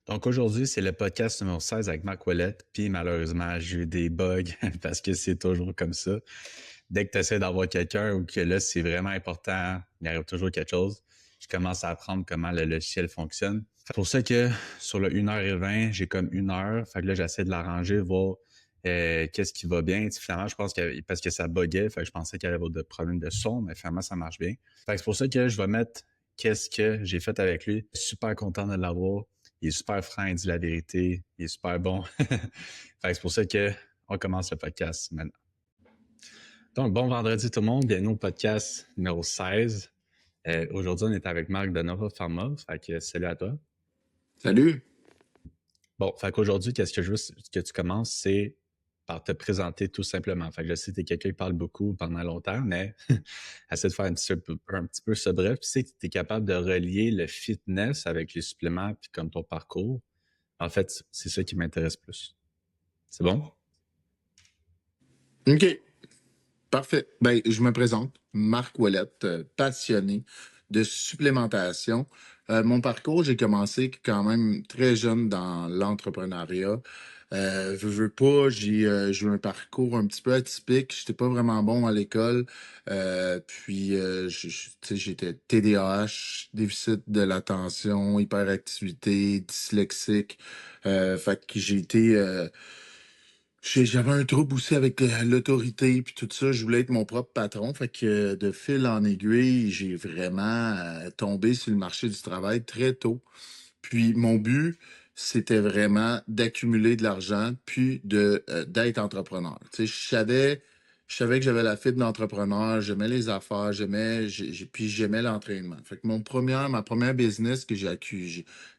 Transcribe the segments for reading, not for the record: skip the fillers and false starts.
Donc aujourd'hui, c'est le podcast numéro 16 avec Marc Ouellette. Puis malheureusement, j'ai eu des bugs parce que c'est toujours comme ça. Dès que tu essaies d'avoir quelqu'un ou que là, c'est vraiment important, il arrive toujours quelque chose. Je commence à apprendre comment le logiciel fonctionne. C'est pour ça que sur le 1h20, j'ai comme 1 heure. Fait que là, j'essaie de l'arranger, voir qu'est-ce qui va bien. Finalement, je pense que parce que ça buguait, fait que je pensais qu'il y avait des problèmes de son, mais finalement, ça marche bien. Fait que c'est pour ça que je vais mettre qu'est-ce que j'ai fait avec lui. Super content de l'avoir. Il est super franc, il dit la vérité, il est super bon. Fait que c'est pour ça que on commence le podcast maintenant. Donc, bon vendredi tout le monde, bienvenue au podcast numéro 16. Aujourd'hui, on est avec Marc de Nova Pharma. Fait que salut à toi. Salut! Bon, fait qu'aujourd'hui, qu'est-ce que je veux que tu commences, c'est par te présenter tout simplement. Fait que je sais que t'es quelqu'un qui parle beaucoup pendant longtemps, mais essaie de faire un petit peu ce bref. Puis c'est que tu es capable de relier le fitness avec les suppléments puis comme ton parcours. En fait, c'est ça qui m'intéresse plus. C'est bon? OK, parfait. Ben, je me présente, Marc Ouellette, passionné de supplémentation. Mon parcours, j'ai commencé quand même très jeune dans l'entrepreneuriat. Veux pas, j'ai eu un parcours un petit peu atypique. J'étais pas vraiment bon à l'école. Tu sais, j'étais TDAH, déficit de l'attention, hyperactivité, dyslexique. Fait que j'avais un trouble aussi avec l'autorité puis tout ça. Je voulais être mon propre patron. Fait que de fil en aiguille, j'ai vraiment tombé sur le marché du travail très tôt. Puis mon but, c'était vraiment d'accumuler de l'argent puis d'être entrepreneur. Tu sais, je savais que j'avais la fibre d'entrepreneur, j'aimais les affaires, puis j'aimais l'entraînement. Fait que ma première business que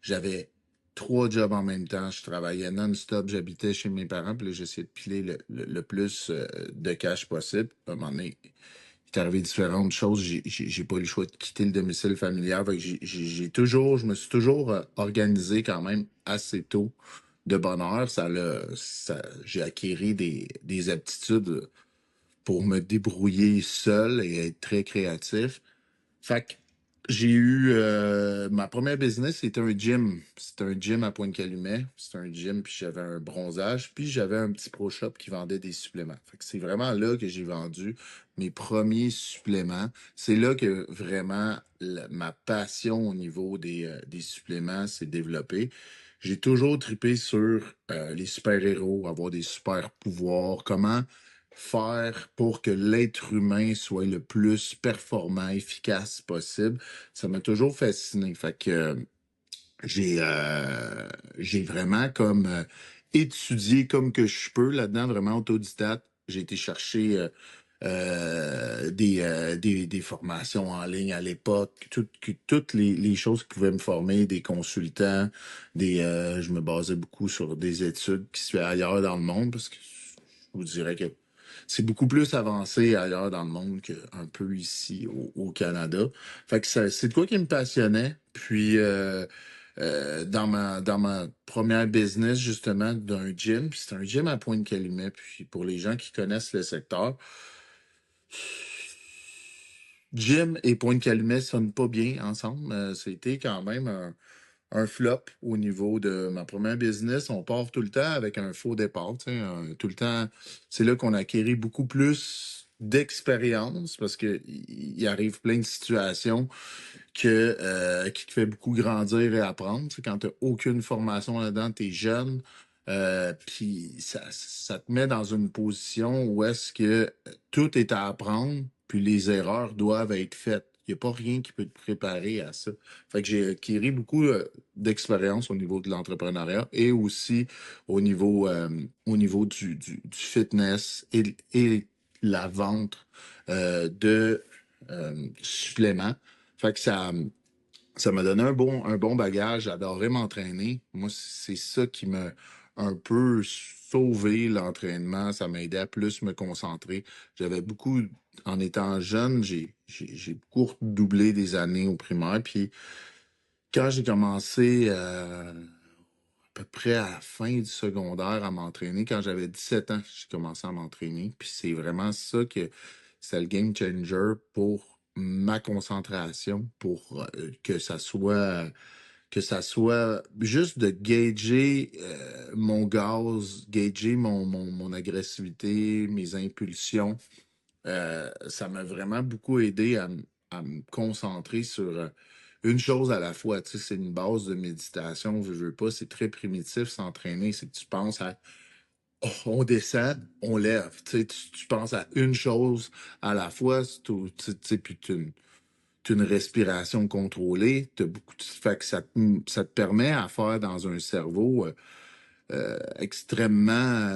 j'avais 3 jobs en même temps. Je travaillais non-stop, j'habitais chez mes parents, puis là, j'essayais de piler le plus de cash possible. À un moment donné, il est arrivé différentes choses. J'ai pas eu le choix de quitter le domicile familial. Fait que je me suis toujours organisé quand même assez tôt de bonne heure. J'ai acquis des aptitudes pour me débrouiller seul et être très créatif. Fait que j'ai eu ma première business, c'était un gym. C'était un gym à Pointe-Calumet. C'était un gym, puis j'avais un bronzage, puis j'avais un petit pro shop qui vendait des suppléments. Fait que c'est vraiment là que j'ai vendu mes premiers suppléments. C'est là que vraiment ma passion au niveau des suppléments s'est développée. J'ai toujours tripé sur les super-héros, avoir des super pouvoirs, comment faire pour que l'être humain soit le plus performant, efficace possible. Ça m'a toujours fasciné. Fait que j'ai vraiment comme étudié comme que je peux là-dedans, vraiment autodidacte. J'ai été chercher des formations en ligne à l'époque, toutes les choses qui pouvaient me former, des consultants, je me basais beaucoup sur des études qui se fait ailleurs dans le monde parce que je vous dirais que c'est beaucoup plus avancé ailleurs dans le monde qu'un peu ici au Canada. Fait que c'est de quoi qui me passionnait. Puis dans ma première business, justement, d'un gym, puis c'est un gym à Pointe-Calumet. Puis pour les gens qui connaissent le secteur, gym et Pointe-Calumet sonnent pas bien ensemble. C'était quand même un flop au niveau de ma première business. On part tout le temps avec un faux départ. Tu sais, tout le temps, c'est là qu'on a acquéri beaucoup plus d'expérience parce que il arrive plein de situations qui te fait beaucoup grandir et apprendre. Tu sais, quand tu n'as aucune formation là-dedans, tu es jeune. Puis ça te met dans une position où est-ce que tout est à apprendre, puis les erreurs doivent être faites. Il n'y a pas rien qui peut te préparer à ça. Fait que j'ai acquis beaucoup d'expérience au niveau de l'entrepreneuriat et aussi au niveau du fitness et la vente de suppléments. Fait que ça m'a donné un bon bagage. J'adorais m'entraîner. Moi, c'est ça qui m'a un peu sauvé l'entraînement. Ça m'a aidé à plus me concentrer. J'avais beaucoup, en étant jeune, j'ai beaucoup redoublé des années au primaire. Puis quand j'ai commencé à peu près à la fin du secondaire à m'entraîner, quand j'avais 17 ans, j'ai commencé à m'entraîner. Puis c'est vraiment ça c'est le game changer pour ma concentration, pour que ça soit juste de gager mon gaz, gager mon agressivité, mes impulsions. Ça m'a vraiment beaucoup aidé à me concentrer sur une chose à la fois. Tu sais, c'est une base de méditation, je veux pas, c'est très primitif s'entraîner, c'est que tu penses à oh, on descend, on lève. Tu sais, tu penses à une chose à la fois, tu sais, puis t'as une respiration contrôlée, t'as beaucoup fait que ça te permet à faire dans un cerveau extrêmement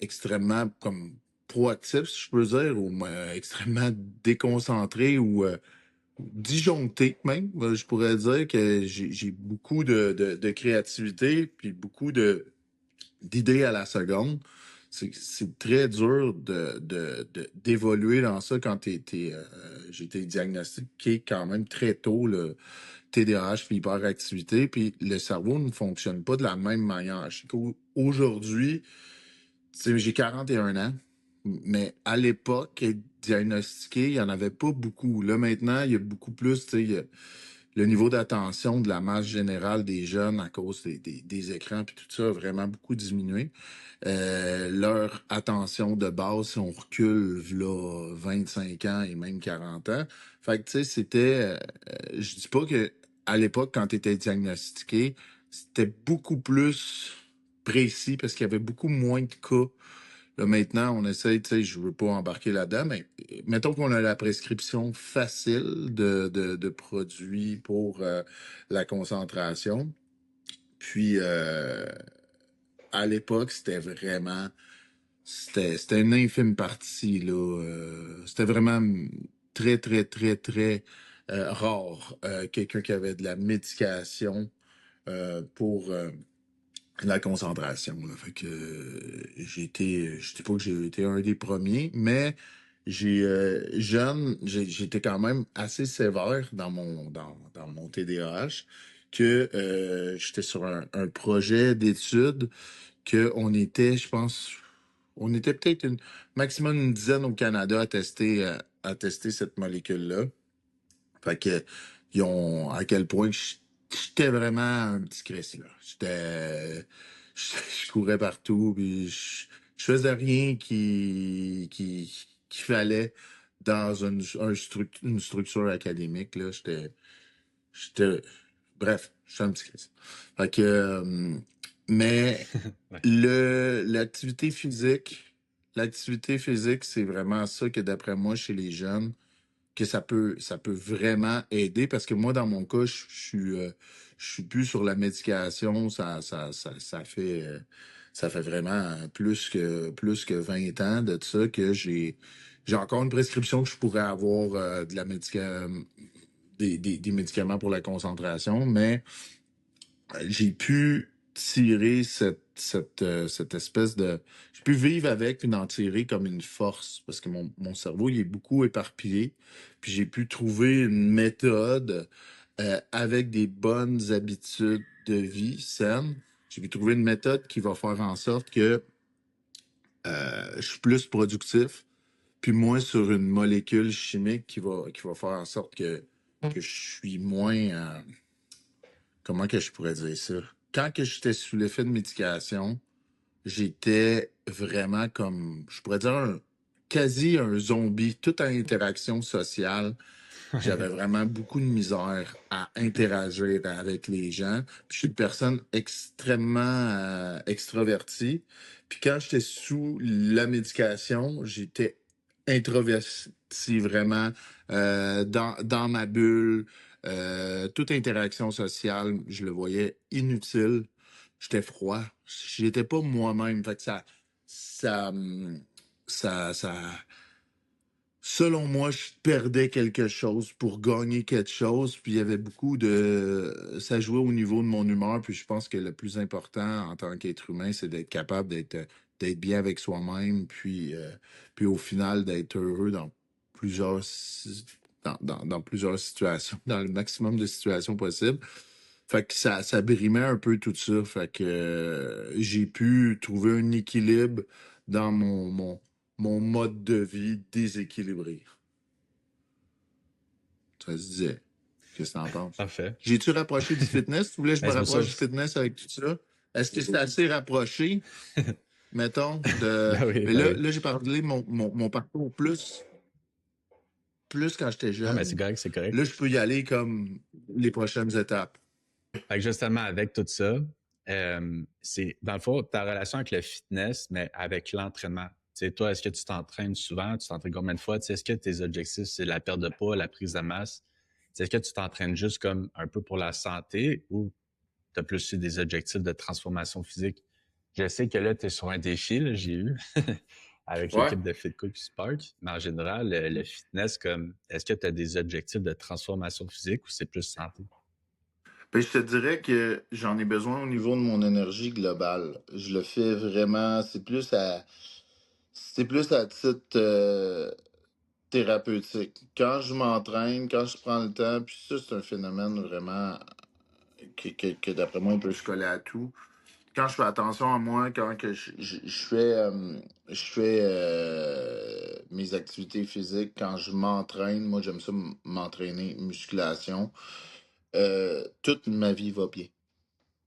extrêmement comme proactif, si je peux dire, ou extrêmement déconcentré ou disjoncté même. Je pourrais dire que j'ai beaucoup de créativité, puis beaucoup d'idées à la seconde. C'est très dur d'évoluer dans ça quand j'ai été diagnostiqué quand même très tôt, le TDAH puis hyperactivité, puis le cerveau ne fonctionne pas de la même manière. Je sais qu'aujourd'hui, j'ai 41 ans, mais à l'époque, être diagnostiqué, il n'y en avait pas beaucoup. Là, maintenant, il y a beaucoup plus, tu sais, le niveau d'attention de la masse générale des jeunes à cause des écrans puis tout ça a vraiment beaucoup diminué. Leur attention de base, si on recule là, 25 ans et même 40 ans. Fait que, tu sais, je dis pas que à l'époque, quand tu étais diagnostiqué, c'était beaucoup plus précis parce qu'il y avait beaucoup moins de cas. Là, maintenant, on essaye, tu sais, je veux pas embarquer là-dedans, mais mettons qu'on a la prescription facile de produits pour la concentration. Puis, à l'époque, c'était une infime partie, là. C'était vraiment très, très, très, très rare. Quelqu'un qui avait de la médication pour la concentration. Là. Fait que je dis pas que j'ai été un des premiers, mais j'étais quand même assez sévère dans mon TDAH que j'étais sur un projet d'études que on était, je pense, on était peut-être maximum une dizaine au Canada à tester cette molécule-là. Fait que, ils ont, à quel point j'étais vraiment un petit Chris, là. Je courais partout, puis je faisais rien qui fallait dans une structure académique, là. J'étais, bref, j'étais un petit Chris. Fait que, mais Ouais. l'activité physique, c'est vraiment ça que d'après moi, chez les jeunes, que ça peut vraiment aider parce que moi, dans mon cas, je suis plus sur la médication. Ça fait vraiment plus que 20 ans de ça que j'ai encore une prescription que je pourrais avoir des médicaments pour la concentration, mais j'ai pu tirer cette espèce de... J'ai pu vivre avec puis en tirer comme une force parce que mon cerveau, il est beaucoup éparpillé. Puis j'ai pu trouver une méthode avec des bonnes habitudes de vie saines. J'ai pu trouver une méthode qui va faire en sorte que je suis plus productif, puis moins sur une molécule chimique qui va faire en sorte que je suis moins... comment que je pourrais dire ça? Quand que j'étais sous l'effet de médication, j'étais vraiment comme, je pourrais dire, quasi un zombie, tout en interaction sociale. J'avais vraiment beaucoup de misère à interagir avec les gens. Puis je suis une personne extrêmement extravertie. Puis quand j'étais sous la médication, j'étais introverti vraiment dans ma bulle. Toute interaction sociale, je le voyais inutile. J'étais froid. J'étais pas moi-même. Fait que ça, ça, selon moi, je perdais quelque chose pour gagner quelque chose. Puis il y avait beaucoup de... Ça jouait au niveau de mon humeur. Puis je pense que le plus important en tant qu'être humain, c'est d'être capable d'être bien avec soi-même. Puis au final, d'être heureux dans plusieurs situations, dans le maximum de situations possibles. Fait que ça brimait un peu tout ça. Fait que j'ai pu trouver un équilibre dans mon mode de vie déséquilibré. Ça se disait. Qu'est-ce que t'en penses? Parfait. J'ai-tu rapproché du fitness? Tu voulais que je me Ben, c'est pour ça. rapproche du fitness avec tout ça? Est-ce que c'est assez rapproché, mettons, de. Ben oui, Mais ben là, oui. là j'ai parlé mon parcours plus quand j'étais Non, mais c'est jeune. correct, c'est correct. Là, je peux y aller comme les prochaines étapes. Fait que justement, avec tout ça, c'est dans le fond, ta relation avec le fitness, mais avec l'entraînement. Tu sais, toi, est-ce que tu t'entraînes souvent? Tu t'entraînes combien de fois? Tu sais, est-ce que tes objectifs, c'est la perte de poids, la prise de masse? Tu sais, est-ce que tu t'entraînes juste comme un peu pour la santé ou tu as plus eu des objectifs de transformation physique? Je sais que là, tu es sur un défi, là, j'ai eu avec Ouais. l'équipe de FitCoach Spark, mais en général, le fitness, comme, est-ce que tu as des objectifs de transformation physique ou c'est plus santé? Ben, je te dirais que j'en ai besoin au niveau de mon énergie globale. Je le fais vraiment, c'est plus à titre thérapeutique. Quand je m'entraîne, quand je prends le temps, puis ça, c'est un phénomène vraiment que d'après moi, il peut se coller à tout. Quand je fais attention à moi, quand que je fais mes activités physiques, quand je m'entraîne, moi j'aime ça m'entraîner, musculation, toute ma vie va bien.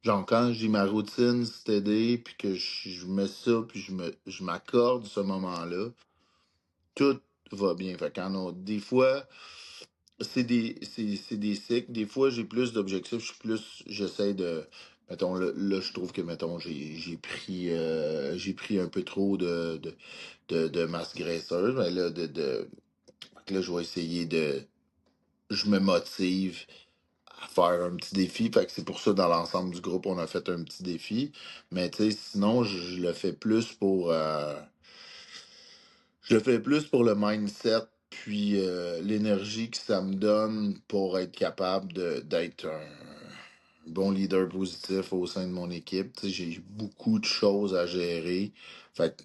Genre quand j'ai ma routine stédée, puis que je mets ça, puis je m'accorde ce moment-là, tout va bien. Fait des fois, c'est des cycles. Des fois, j'ai plus d'objectifs. J'essaie de. Mettons, là, je trouve que, mettons, j'ai pris un peu trop de masse graisseuse. Mais là, fait que là, je vais essayer je me motive à faire un petit défi. Fait que c'est pour ça, dans l'ensemble du groupe, on a fait un petit défi. Mais, tu sais, sinon, je le fais plus pour le mindset, puis l'énergie que ça me donne pour être capable d'être un bon leader positif au sein de mon équipe. Tu sais, j'ai beaucoup de choses à gérer. Fait que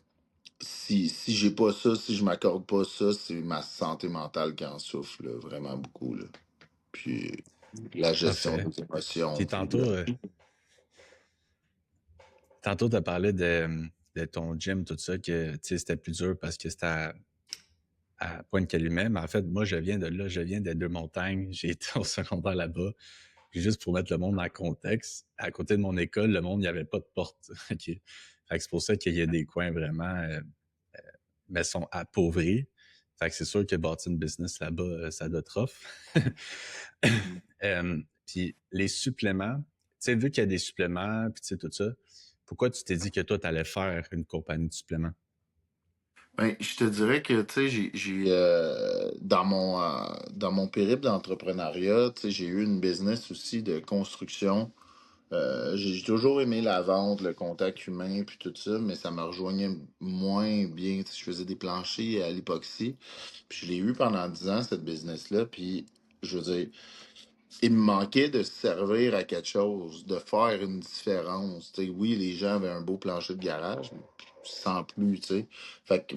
si j'ai pas ça, si je m'accorde pas ça, c'est ma santé mentale qui en souffre, là, vraiment beaucoup, là. Puis la gestion Parfait. des émotions. Puis Puis, tantôt, tu as parlé de ton gym, tout ça, que c'était plus dur parce que c'était à Pointe-Calumet. Mais en fait, moi, je viens de là, je viens des Deux-Montagnes. J'ai été au secondaire là-bas. Puis juste pour mettre le monde en contexte, à côté de mon école, le monde, il n'y avait pas de porte. OK? Fait que c'est pour ça qu'il y a des coins vraiment, mais sont appauvris. Fait que c'est sûr que bâtir une business là-bas, ça doit être rough. Puis les suppléments, tu sais, vu qu'il y a des suppléments, puis tu sais, tout ça, pourquoi tu t'es dit que toi, tu allais faire une compagnie de suppléments? ben, je te dirais que, tu sais, dans mon périple d'entrepreneuriat, tu sais, j'ai eu une business aussi de construction. J'ai toujours aimé la vente, le contact humain, puis tout ça, mais ça me rejoignait moins bien. Tu sais, je faisais des planchers à l'époxy, puis je l'ai eu pendant 10 ans, cette business-là, puis je veux dire, il me manquait de servir à quelque chose, de faire une différence. Tu sais, oui, les gens avaient un beau plancher de garage, mais sans plus, tu sais. Fait que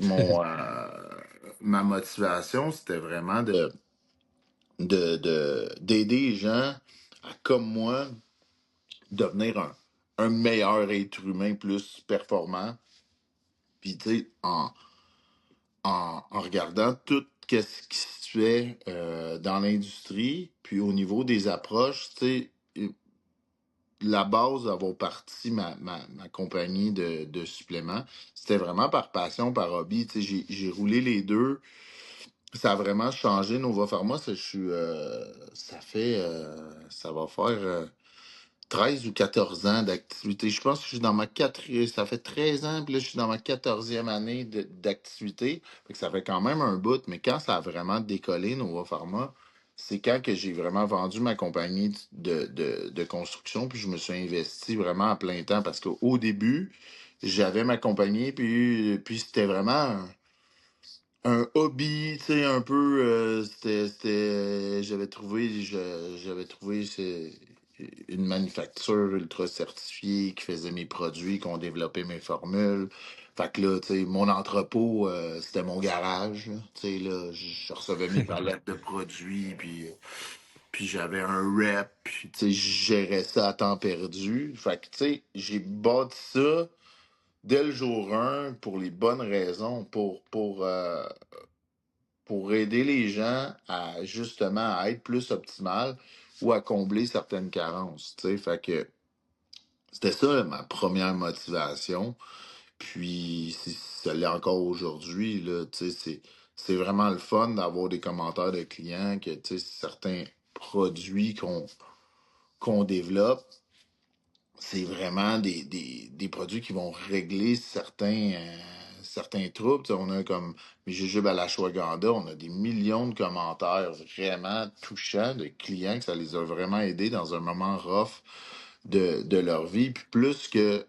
ma motivation, c'était vraiment d'aider les gens à, comme moi, devenir un meilleur être humain plus performant. Puis, tu sais, en regardant tout ce qui se fait dans l'industrie, puis au niveau des approches, tu sais, la base d'avoir parti ma compagnie de suppléments, c'était vraiment par passion, par hobby. Tu sais, j'ai roulé les deux. Ça a vraiment changé Nova Pharma. Ça va faire 13 ou 14 ans d'activité. Je pense que je suis dans ma quatrième. Ça fait 13 ans, puis là, je suis dans ma 14e année d'activité. Fait que ça fait quand même un bout, mais quand ça a vraiment décollé, Nova Pharma, c'est quand que j'ai vraiment vendu ma compagnie de construction, puis je me suis investi vraiment à plein temps parce qu'au début, j'avais ma compagnie, puis c'était vraiment un hobby, tu sais, un peu. J'avais trouvé une manufacture ultra certifiée qui faisait mes produits, qui ont développé mes formules. Fait que là, tu sais, mon entrepôt, c'était mon garage, là. Tu sais, là, je recevais mes palettes de produits, puis j'avais un rep, puis tu sais, je gérais ça à temps perdu. Fait que, tu sais, j'ai bâti ça dès le jour 1 pour les bonnes raisons, pour aider les gens à justement à être plus optimal ou à combler certaines carences. Tu sais, fait que c'était ça ma première motivation. Puis ça l'est encore aujourd'hui, là, tu sais, c'est vraiment le fun d'avoir des commentaires de clients que, tu sais, certains produits qu'on développe, c'est vraiment des produits qui vont régler certains troubles. Tu sais, on a comme mes jujubes à l'ashwagandha, on a des millions de commentaires vraiment touchants de clients que ça les a vraiment aidés dans un moment rough de leur vie. Puis plus que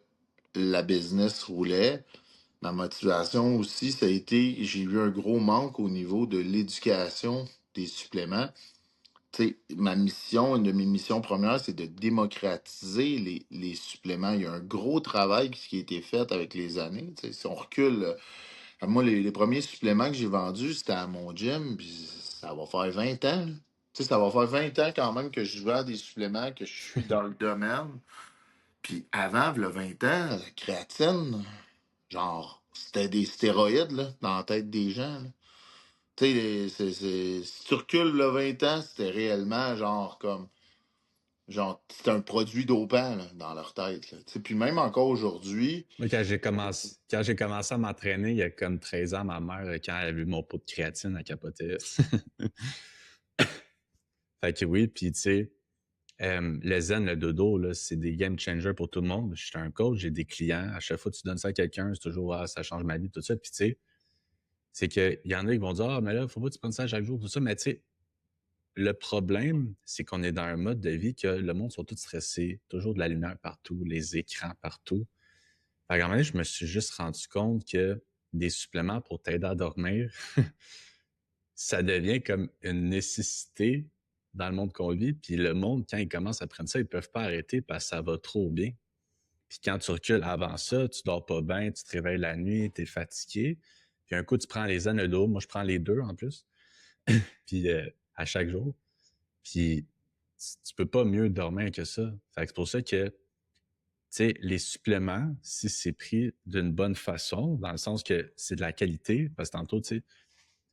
la business roulait, ma motivation aussi, ça a été, j'ai eu un gros manque au niveau de l'éducation des suppléments. Tu sais, ma mission, une de mes missions premières, c'est de démocratiser les suppléments. Il y a un gros travail qui a été fait avec les années. Tu sais, si on recule, moi, les premiers suppléments que j'ai vendus, c'était à mon gym, puis ça va faire 20 ans, là. Tu sais, ça va faire 20 ans quand même que je vends des suppléments, que je suis dans le domaine. Puis avant, le 20 ans, la créatine, genre, c'était des stéroïdes là, dans la tête des gens, là. Tu sais, si tu recules le 20 ans, c'était réellement genre comme. Genre, c'était un produit dopant là, dans leur tête, là. Tu sais, puis même encore aujourd'hui. Moi, quand j'ai commencé à m'entraîner, il y a comme 13 ans, ma mère, quand elle a vu mon pot de créatine, elle capotait. Fait que oui, puis tu sais, le zen, le dodo, là, c'est des game changers pour tout le monde. Je suis un coach, j'ai des clients. À chaque fois que tu donnes ça à quelqu'un, c'est toujours ah, ça change ma vie, tout ça. Puis tu sais, c'est qu'il y en a qui vont dire ah, mais là, faut pas que tu prennes ça chaque jour, tout ça. Mais tu sais, le problème, c'est qu'on est dans un mode de vie que le monde sont tous stressés, toujours de la lumière partout, les écrans partout. Fait qu'à un moment donné, je me suis juste rendu compte que des suppléments pour t'aider à dormir, ça devient comme une nécessité dans le monde qu'on vit. Puis le monde, quand ils commencent à prendre ça, ils peuvent pas arrêter parce que ça va trop bien. Puis quand tu recules avant ça, tu dors pas bien, tu te réveilles la nuit, tu es fatigué. Puis un coup, tu prends les Anodol. Moi, je prends les deux en plus. Puis à chaque jour. Puis tu peux pas mieux dormir que ça. Fait que c'est pour ça que, tu sais, les suppléments, si c'est pris d'une bonne façon, dans le sens que c'est de la qualité, parce que tantôt, tu sais,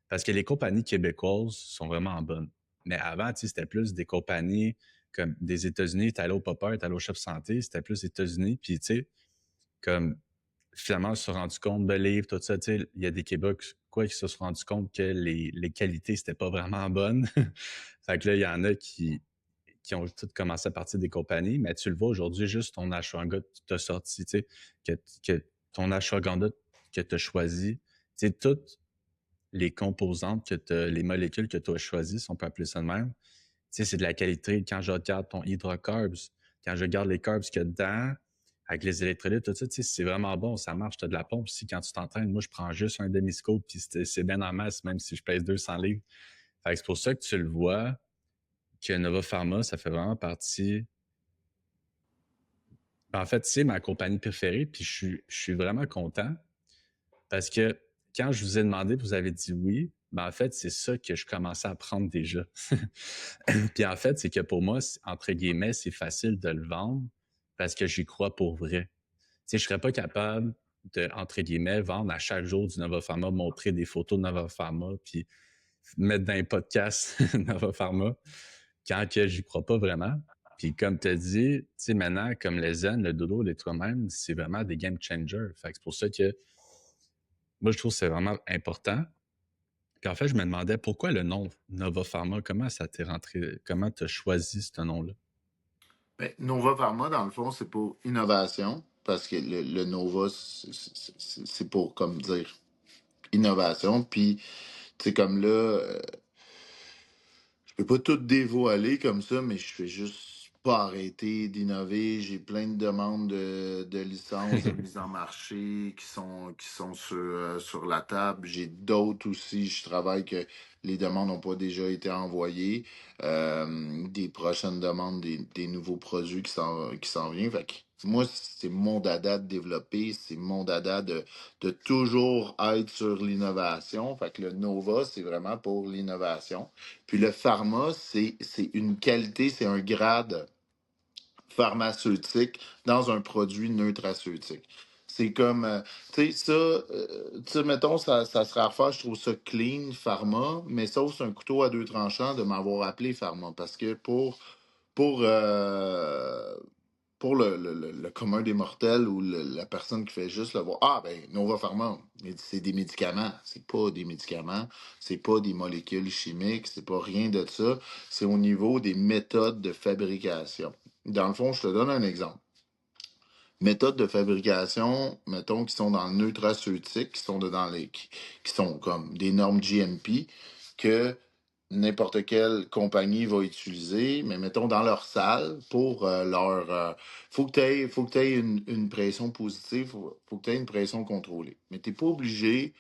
parce que les compagnies québécoises sont vraiment bonnes. Mais avant, tu sais, c'était plus des compagnies comme des États-Unis. T'allais au Popper, t'allais au Chef Santé, c'était plus États-Unis. Puis, tu sais, comme finalement, ils se sont rendus compte de livres, tout ça, tu sais, il y a des Québécois quoi qui se sont rendus compte que les qualités, c'était pas vraiment bonnes. Fait que là, il y en a qui ont tout commencé à partir des compagnies, mais tu le vois aujourd'hui, juste ton ashwagandha que tu as sorti, tu sais, que ton ashwagandha que tu as choisi, tu sais, toutes les composantes les molécules que tu as choisies, si on peut appeler ça de même, tu sais, c'est de la qualité. Quand je regarde ton hydrocarbs, quand je regarde les carbs qu'il y a dedans, avec les électrolytes, tout ça, tu sais, c'est vraiment bon, ça marche, tu as de la pompe. Si quand tu t'entraînes, moi, je prends juste un demi-scope, puis c'est bien en masse, même si je pèse 200 livres. Fait que c'est pour ça que tu le vois, que Nova Pharma, ça fait vraiment partie. En fait, c'est ma compagnie préférée, puis je suis vraiment content parce que quand je vous ai demandé, vous avez dit oui, ben en fait, c'est ça que je commençais à prendre déjà. Puis en fait, c'est que pour moi, entre guillemets, c'est facile de le vendre parce que j'y crois pour vrai. Tu sais, je serais pas capable de, entre guillemets, vendre à chaque jour du Nova Pharma, montrer des photos de Nova Pharma, puis mettre dans un podcast Nova Pharma quand que j'y crois pas vraiment. Puis comme tu as dit, tu sais, maintenant, comme le zen, le dodo, les toi-même, c'est vraiment des game changers. Fait que c'est pour ça que moi, je trouve que c'est vraiment important. Puis en fait, je me demandais pourquoi le nom Nova Pharma, comment ça t'est rentré, comment tu as choisi ce nom-là? Ben, Nova Pharma, dans le fond, c'est pour innovation, parce que le Nova, c'est pour, comme dire, innovation. Puis, tu sais, comme là, je peux pas tout dévoiler comme ça, mais je fais juste pas arrêter d'innover. J'ai plein de demandes de licences, de mise en marché qui sont sur la table. J'ai d'autres aussi. Je travaille que les demandes n'ont pas déjà été envoyées. Des prochaines demandes, des nouveaux produits qui s'en viennent. Fait que moi, c'est mon dada de développer, c'est mon dada de toujours être sur l'innovation. Fait que le Nova, c'est vraiment pour l'innovation. Puis le pharma, c'est une qualité, c'est un grade pharmaceutique dans un produit nutraceutique. C'est comme, tu sais, ça, tu sais, mettons, ça serait à refaire, je trouve ça clean, pharma, mais sauf c'est un couteau à deux tranchants de m'avoir appelé pharma. Parce que pour, euh, pour le commun des mortels ou la personne qui fait juste le voir, ah ben, Nova Pharma, mais c'est des médicaments. C'est pas des médicaments, c'est pas des molécules chimiques, c'est pas rien de ça. C'est au niveau des méthodes de fabrication. Dans le fond, je te donne un exemple. Méthodes de fabrication, mettons, qui sont dans le nutraceutique, qui sont comme des normes GMP, que n'importe quelle compagnie va utiliser, mais mettons dans leur salle pour faut que tu aies une pression positive, faut que tu aies une pression contrôlée. Mais tu n'es pas obligé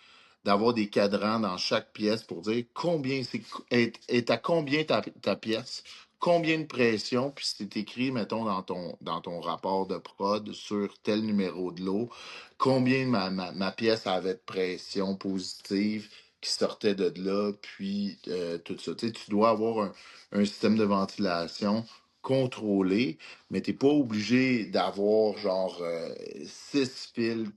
d'avoir des cadrans dans chaque pièce pour dire combien est à combien ta pièce, combien de pression, puis c'est écrit, mettons, dans ton rapport de prod sur tel numéro de l'eau, combien ma pièce avait de pression positive qui sortait de là, puis tout ça. Tu sais, tu dois avoir un système de ventilation contrôlé, mais t'es pas obligé d'avoir genre six fils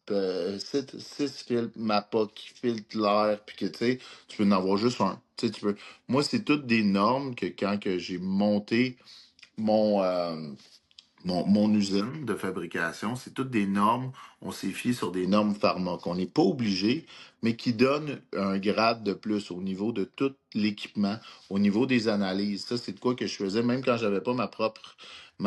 MAPA qui filtrent l'air, puis que tu sais, tu peux en avoir juste un. Tu sais, tu peux. Moi, c'est toutes des normes que quand que j'ai monté mon, mon usine de fabrication, c'est toutes des normes. On s'est fié sur des normes pharma qu'on n'est pas obligé, mais qui donnent un grade de plus au niveau de tout l'équipement, au niveau des analyses. Ça, c'est de quoi que je faisais, même quand j'avais pas ma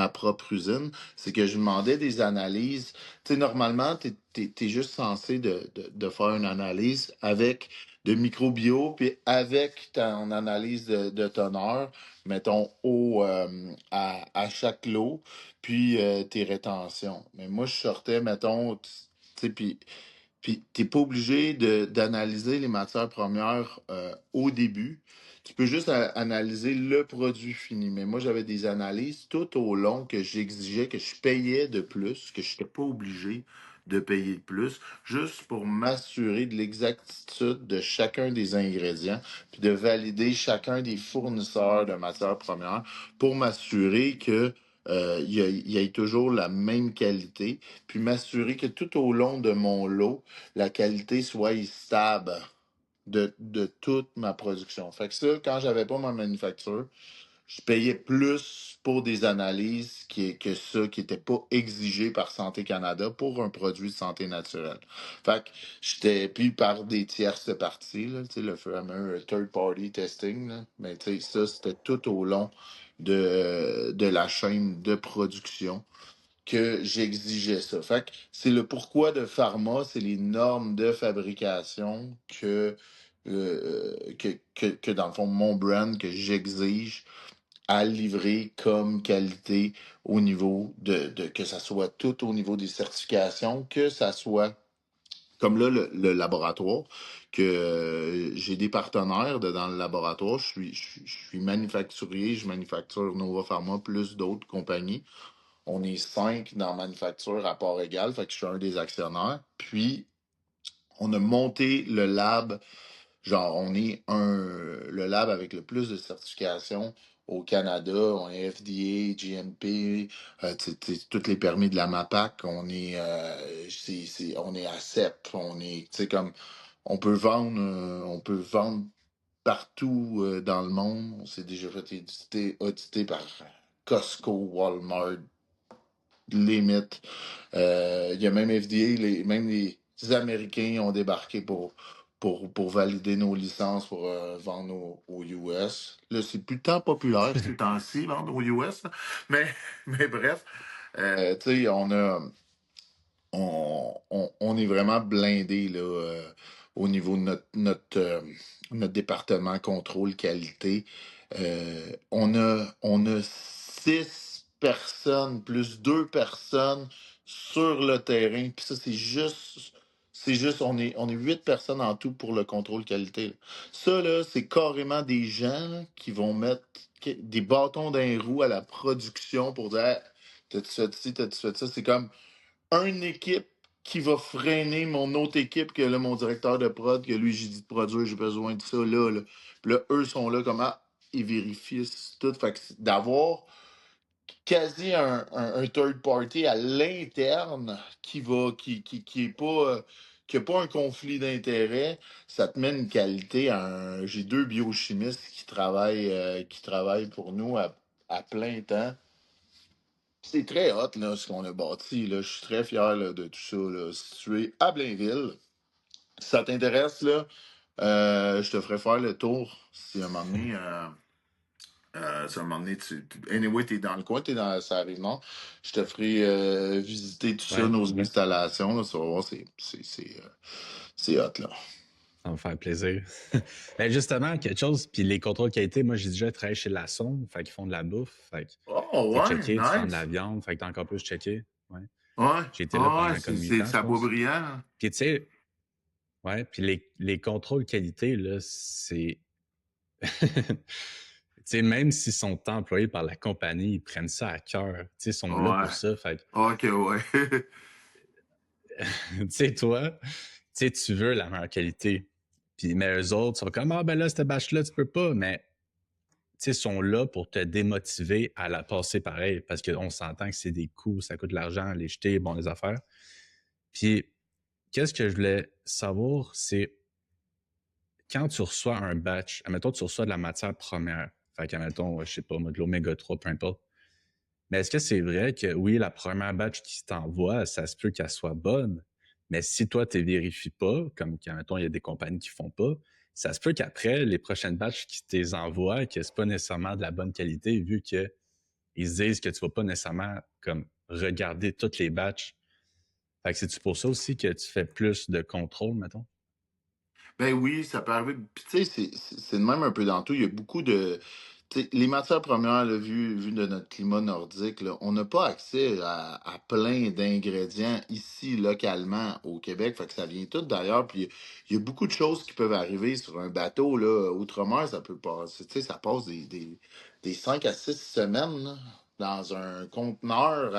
propre usine, c'est que je demandais des analyses. Tu sais, normalement, t'es juste censé de faire une analyse avec de microbio, puis avec ton analyse de teneur, mettons, à chaque lot puis tes rétentions. Mais moi, je sortais, mettons, tu sais, puis t'es pas obligé d'analyser les matières premières au début. Tu peux juste analyser le produit fini. Mais moi, j'avais des analyses tout au long que j'exigeais, que je payais de plus, que je n'étais pas obligé de payer de plus, juste pour m'assurer de l'exactitude de chacun des ingrédients, puis de valider chacun des fournisseurs de matières premières pour m'assurer que il y ait toujours la même qualité, puis m'assurer que tout au long de mon lot, la qualité soit stable de toute ma production. Fait que ça, quand j'avais pas ma manufacture, je payais plus pour des analyses que ça, qui n'était pas exigé par Santé Canada pour un produit de santé naturelle. Fait que j'étais, puis par des tierces parties, là, tu sais, le fameux third-party testing, là. Mais tu sais, ça, c'était tout au long de la chaîne de production que j'exigeais ça. Fait que c'est le pourquoi de pharma, c'est les normes de fabrication que dans le fond, mon brand, que j'exige à livrer comme qualité au niveau que ça soit tout au niveau des certifications, que ça soit comme là le laboratoire, que j'ai des partenaires dans le laboratoire. Je suis manufacturier, je manufacture Nova Pharma plus d'autres compagnies. On est 5 dans manufacture à part égale, fait que je suis un des actionnaires. Puis, on a monté le lab, genre, le lab avec le plus de certifications au Canada. On est FDA, GMP, tous les permis de la MAPAC. On est ACEP, tu sais, comme, on peut vendre partout dans le monde. On s'est déjà fait auditer par Costco, Walmart, limite. Il y a même FDA, même les Américains ont débarqué pour valider nos licences pour vendre aux US. Là, c'est plus tant populaire ces temps-ci, vendre aux US. Là. Mais, mais bref, tu sais, on est vraiment blindé là, au niveau de notre département contrôle qualité. On a 6 personnes plus 2 personnes sur le terrain. Puis ça, on est 8 personnes en tout pour le contrôle qualité. Là. Ça, là, c'est carrément des gens là, qui vont mettre des bâtons dans les roues à la production pour dire hey, t'as-tu fait ci, t'as-tu fait ça. C'est comme une équipe qui va freiner mon autre équipe, que là, mon directeur de prod, que lui, j'ai dit de produire, j'ai besoin de ça, là, là. Puis là, eux sont là, comment ils vérifient tout. Fait que d'avoir quasi un third party à l'interne qui est pas, qui a pas un conflit d'intérêt, ça te met une qualité à j'ai 2 biochimistes qui travaillent pour nous à plein temps. C'est très hot, là, ce qu'on a bâti, là. Je suis très fier, là, de tout ça, là. Situé à Blainville. Si ça t'intéresse, là, je te ferai faire le tour si à un moment donné, si à un moment donné, anyway, t'es dans le coin, t'es dans ça arrive nord. Je te ferai visiter tout ça, Ouais, nos installations, là. Tu vas voir, c'est hot, là. ça va me faire plaisir. Ben justement, quelque chose, puis les contrôles qualité, moi j'ai déjà travaillé chez Laçon, fait qu'ils font de la bouffe, fait que Oh, t'es ouais, checké, tu vends de la nice. viande, fait que t'as encore plus checké. Ouais. Ouais, J'ai été là ouais, pendant comme 8 ans, je ça boit pense. brillant, hein. Puis tu sais, ouais, puis les contrôles qualité, là, c'est. Tu sais, même s'ils sont employés par la compagnie, ils prennent ça à cœur. Tu sais, ils sont là Ouais. pour ça. Fait que, Ok, ouais. tu sais, toi, tu sais, tu veux la meilleure qualité. Puis, mais eux autres sont comme, ah ben là, cette bâche-là, tu peux pas. Mais, tu sais, sont là pour te démotiver à la passer pareil. Parce qu'on s'entend que c'est des coûts, ça coûte de l'argent, les jeter, bon, les affaires. Puis, qu'est-ce que je voulais savoir, c'est quand tu reçois un batch, admettons, tu reçois de la matière première. Fait qu'admettons, je sais pas, moi, de l'oméga 3, peu importe. Mais est-ce que c'est vrai que oui, la première batch qui t'envoie, ça se peut qu'elle soit bonne, mais si toi, tu ne vérifies pas, comme quand, mettons, il y a des compagnies qui font pas, ça se peut qu'après, les prochaines batches qui te les envoient, que c'est pas nécessairement de la bonne qualité, vu qu'ils disent que tu vas pas nécessairement comme regarder toutes les batches. Fait que c'est-tu pour ça aussi que tu fais plus de contrôle, mettons? Ben oui, ça peut arriver. Puis tu sais, c'est de même un peu dans tout. Il y a beaucoup de. Tu sais, les matières premières, là, vu de notre climat nordique, là, on n'a pas accès à plein d'ingrédients ici, localement, au Québec. Fait que ça vient tout d'ailleurs. Puis il y a beaucoup de choses qui peuvent arriver sur un bateau, là, outre-mer. Ça peut passer. Tu sais, ça passe des 5 à 6 semaines, là, dans un conteneur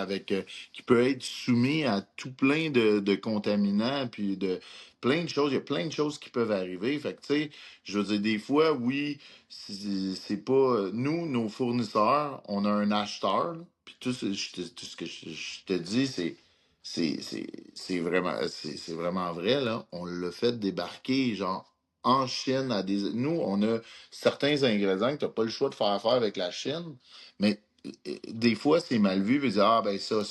qui peut être soumis à tout plein de contaminants, puis de plein de choses. Il y a plein de choses qui peuvent arriver. Fait que, tu sais, je veux dire, des fois, oui, c'est pas. Nous, nos fournisseurs, on a un acheteur, là, puis tout ce que je te dis, c'est vraiment, c'est vraiment vrai, là. On l'a fait débarquer, genre, en Chine à des. Nous, on a certains ingrédients que tu n'as pas le choix de faire affaire avec la Chine, mais des fois, c'est mal vu, puis dire, ah, ben ça,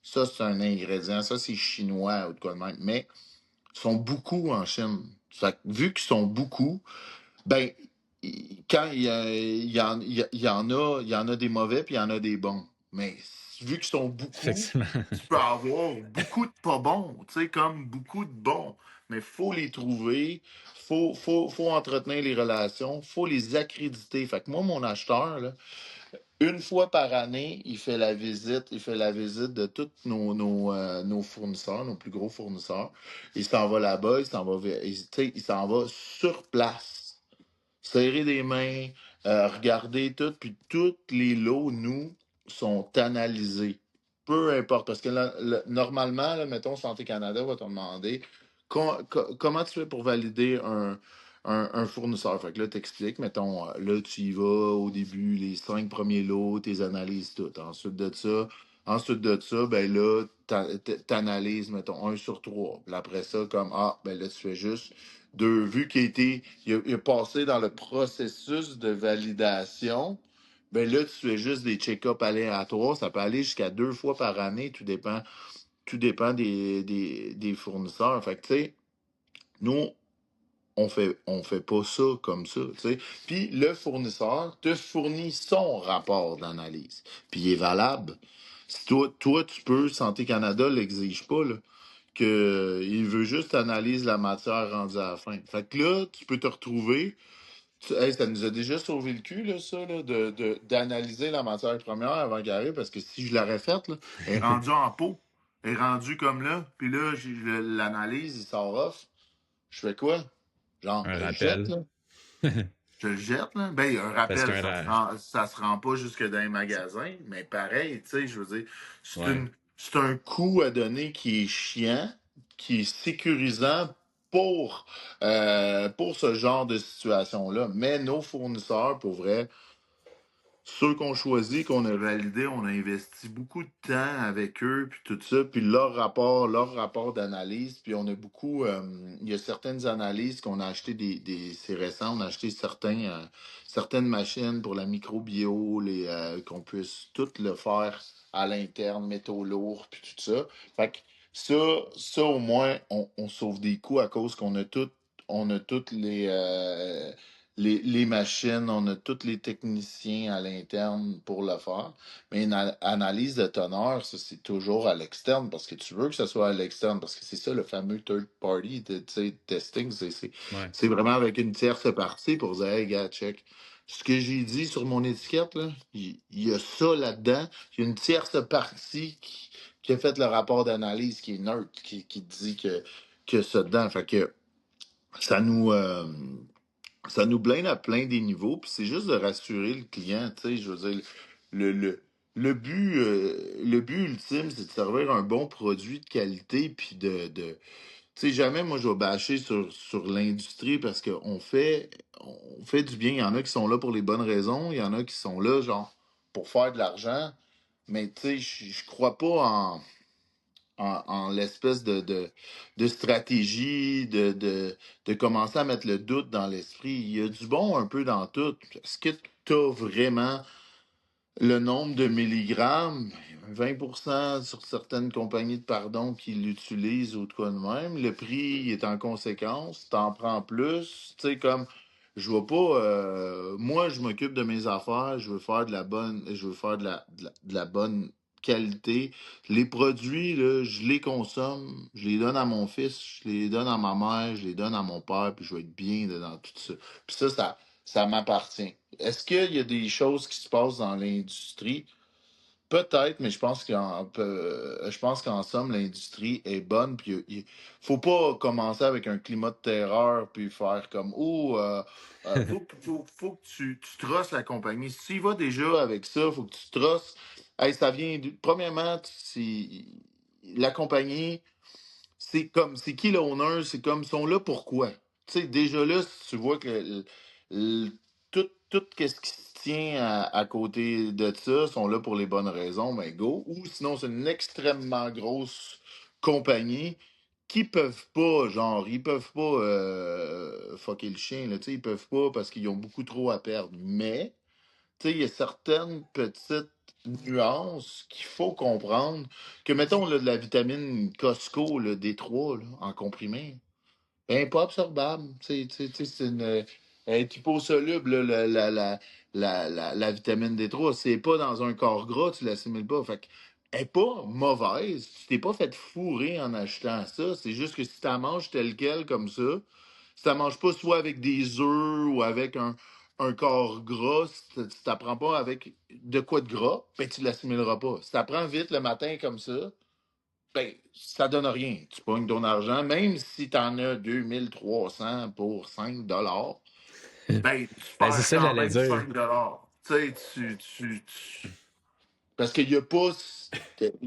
c'est un ingrédient, ça, c'est chinois ou de quoi de même. Mais sont beaucoup en Chine. Fait que vu qu'ils sont beaucoup, ben, quand il y en a des mauvais puis il y en a des bons. Mais vu qu'ils sont beaucoup, Effectivement. tu peux avoir beaucoup de pas bons, tu sais, comme beaucoup de bons. Mais faut les trouver, faut entretenir les relations, faut les accréditer. Fait que moi, mon acheteur, là, une fois par année, il fait la visite de tous nos fournisseurs, nos plus gros fournisseurs. Il s'en va là-bas, tu sais, il s'en va sur place, serrer des mains, regarder tout, puis tous les lots, nous, sont analysés. Peu importe, parce que là, normalement, là, mettons, Santé Canada va te demander comment tu fais pour valider un fournisseur. Fait que là, t'expliques, mettons, là, tu y vas au début, les 5 premiers lots, tes analyses toutes. Ensuite de ça, ben là, t'analyses, mettons, 1 sur 3. Puis après ça, comme, ah, ben là, tu fais juste deux, vu il a passé dans le processus de validation, ben là, tu fais juste des check-ups aléatoires. Ça peut aller jusqu'à 2 fois par année. Tout dépend des fournisseurs. Fait que, tu sais, nous, on fait pas ça comme ça, tu sais. Puis le fournisseur te fournit son rapport d'analyse. Puis il est valable. Si toi, tu peux, Santé Canada l'exige pas, là, que il veut juste analyse la matière rendue à la fin. Fait que là, tu peux te retrouver. Hey, ça nous a déjà sauvé le cul, là, ça, là, d'analyser la matière première avant qu'elle arrive, parce que si je l'aurais faite, là, elle est rendue en pot. Elle est rendue comme là. Puis là, l'analyse, il sort off. Je fais quoi? Genre, Un ben, je jette, rappel. là. Je le jette, là. Ben, un Parce rappel, qu'un ça se rend pas jusque dans les magasins, mais pareil, tu sais, je veux dire, ouais. c'est un coût à donner qui est chiant, qui est sécurisant pour ce genre de situation-là. Mais nos fournisseurs, pour vrai, Ceux qu'on choisit, qu'on a validés, on a investi beaucoup de temps avec eux, puis tout ça, puis leur rapport d'analyse, puis on a beaucoup, il y a certaines analyses qu'on a acheté c'est récent, on a acheté certaines machines pour la microbio, qu'on puisse tout le faire à l'interne, métaux lourds, puis tout ça. Fait que ça, ça au moins, on sauve des coûts à cause qu'on a on a toutes les machines, on a tous les techniciens à l'interne pour le faire. Mais une analyse de teneur, ça, c'est toujours à l'externe parce que tu veux que ce soit à l'externe parce que c'est ça le fameux third party tu sais, testing. Ouais. C'est vraiment avec une tierce partie pour dire, hey, gars, check. Ce que j'ai dit sur mon étiquette, là, il y a ça là-dedans. Il y a une tierce partie qui a fait le rapport d'analyse qui est neutre, qui dit que ça dedans. Fait que ça nous. Ça nous blinde à plein des niveaux, puis c'est juste de rassurer le client, tu sais, je veux dire, le, le, le but ultime, c'est de servir un bon produit de qualité, puis tu sais, jamais moi je vais bâcher sur l'industrie parce on fait du bien. Il y en a qui sont là pour les bonnes raisons, il y en a qui sont là, genre, pour faire de l'argent, mais tu sais, je crois pas en l'espèce de stratégie, de commencer à mettre le doute dans l'esprit. Il y a du bon un peu dans tout. Est-ce que tu as vraiment le nombre de milligrammes? 20% sur certaines compagnies de pardon qui l'utilisent ou de quoi de même. Le prix est en conséquence. Tu en prends plus. Tu sais, comme je vois pas. Moi, je m'occupe de mes affaires. Je veux faire de la bonne. Je veux faire de la bonne qualité. Les produits, là, je les consomme. Je les donne à mon fils. Je les donne à ma mère. Je les donne à mon père. Puis je vais être bien dans tout ça. Puis ça m'appartient. Est-ce qu'il y a des choses qui se passent dans l'industrie? Peut-être, mais je pense qu'en somme, l'industrie est bonne. Puis il faut pas commencer avec un climat de terreur puis faire comme faut que tu trosses la compagnie. Si tu y vas déjà avec ça, faut que tu trosses. Hey, premièrement, la compagnie. C'est qui l'owner, c'est comme, ils sont là pourquoi? Tu sais, déjà là, si tu vois que tout ce qui se tient à côté de ça sont là pour les bonnes raisons, ben go. Ou sinon, c'est une extrêmement grosse compagnie qui peuvent pas, genre, ils peuvent pas fucker le chien, là, tu sais, ils peuvent pas parce qu'ils ont beaucoup trop à perdre. Mais, tu sais, il y a certaines petites nuances qu'il faut comprendre. Que, mettons, là, de la vitamine Costco, le D3, là, en comprimé, ben, pas absorbable. C'est elle est hyposoluble, là, la vitamine D3. C'est pas dans un corps gras, tu l'assimiles pas. Fait que, elle est pas mauvaise. Tu t'es pas fait fourrer en achetant ça. C'est juste que si tu la manges telle quelle, comme ça mange pas soit avec des œufs ou avec un corps gras, si tu t'apprends pas avec de quoi de gras, ben tu l'assimileras pas. Si t'apprends vite le matin comme ça, ben ça donne rien. Tu pognes ton argent, même si tu en as 2300 pour 5 $, ben tu Ben, c'est perds ça que quand j'allais même dire. 5 $. Tu sais, parce qu'il y a pas.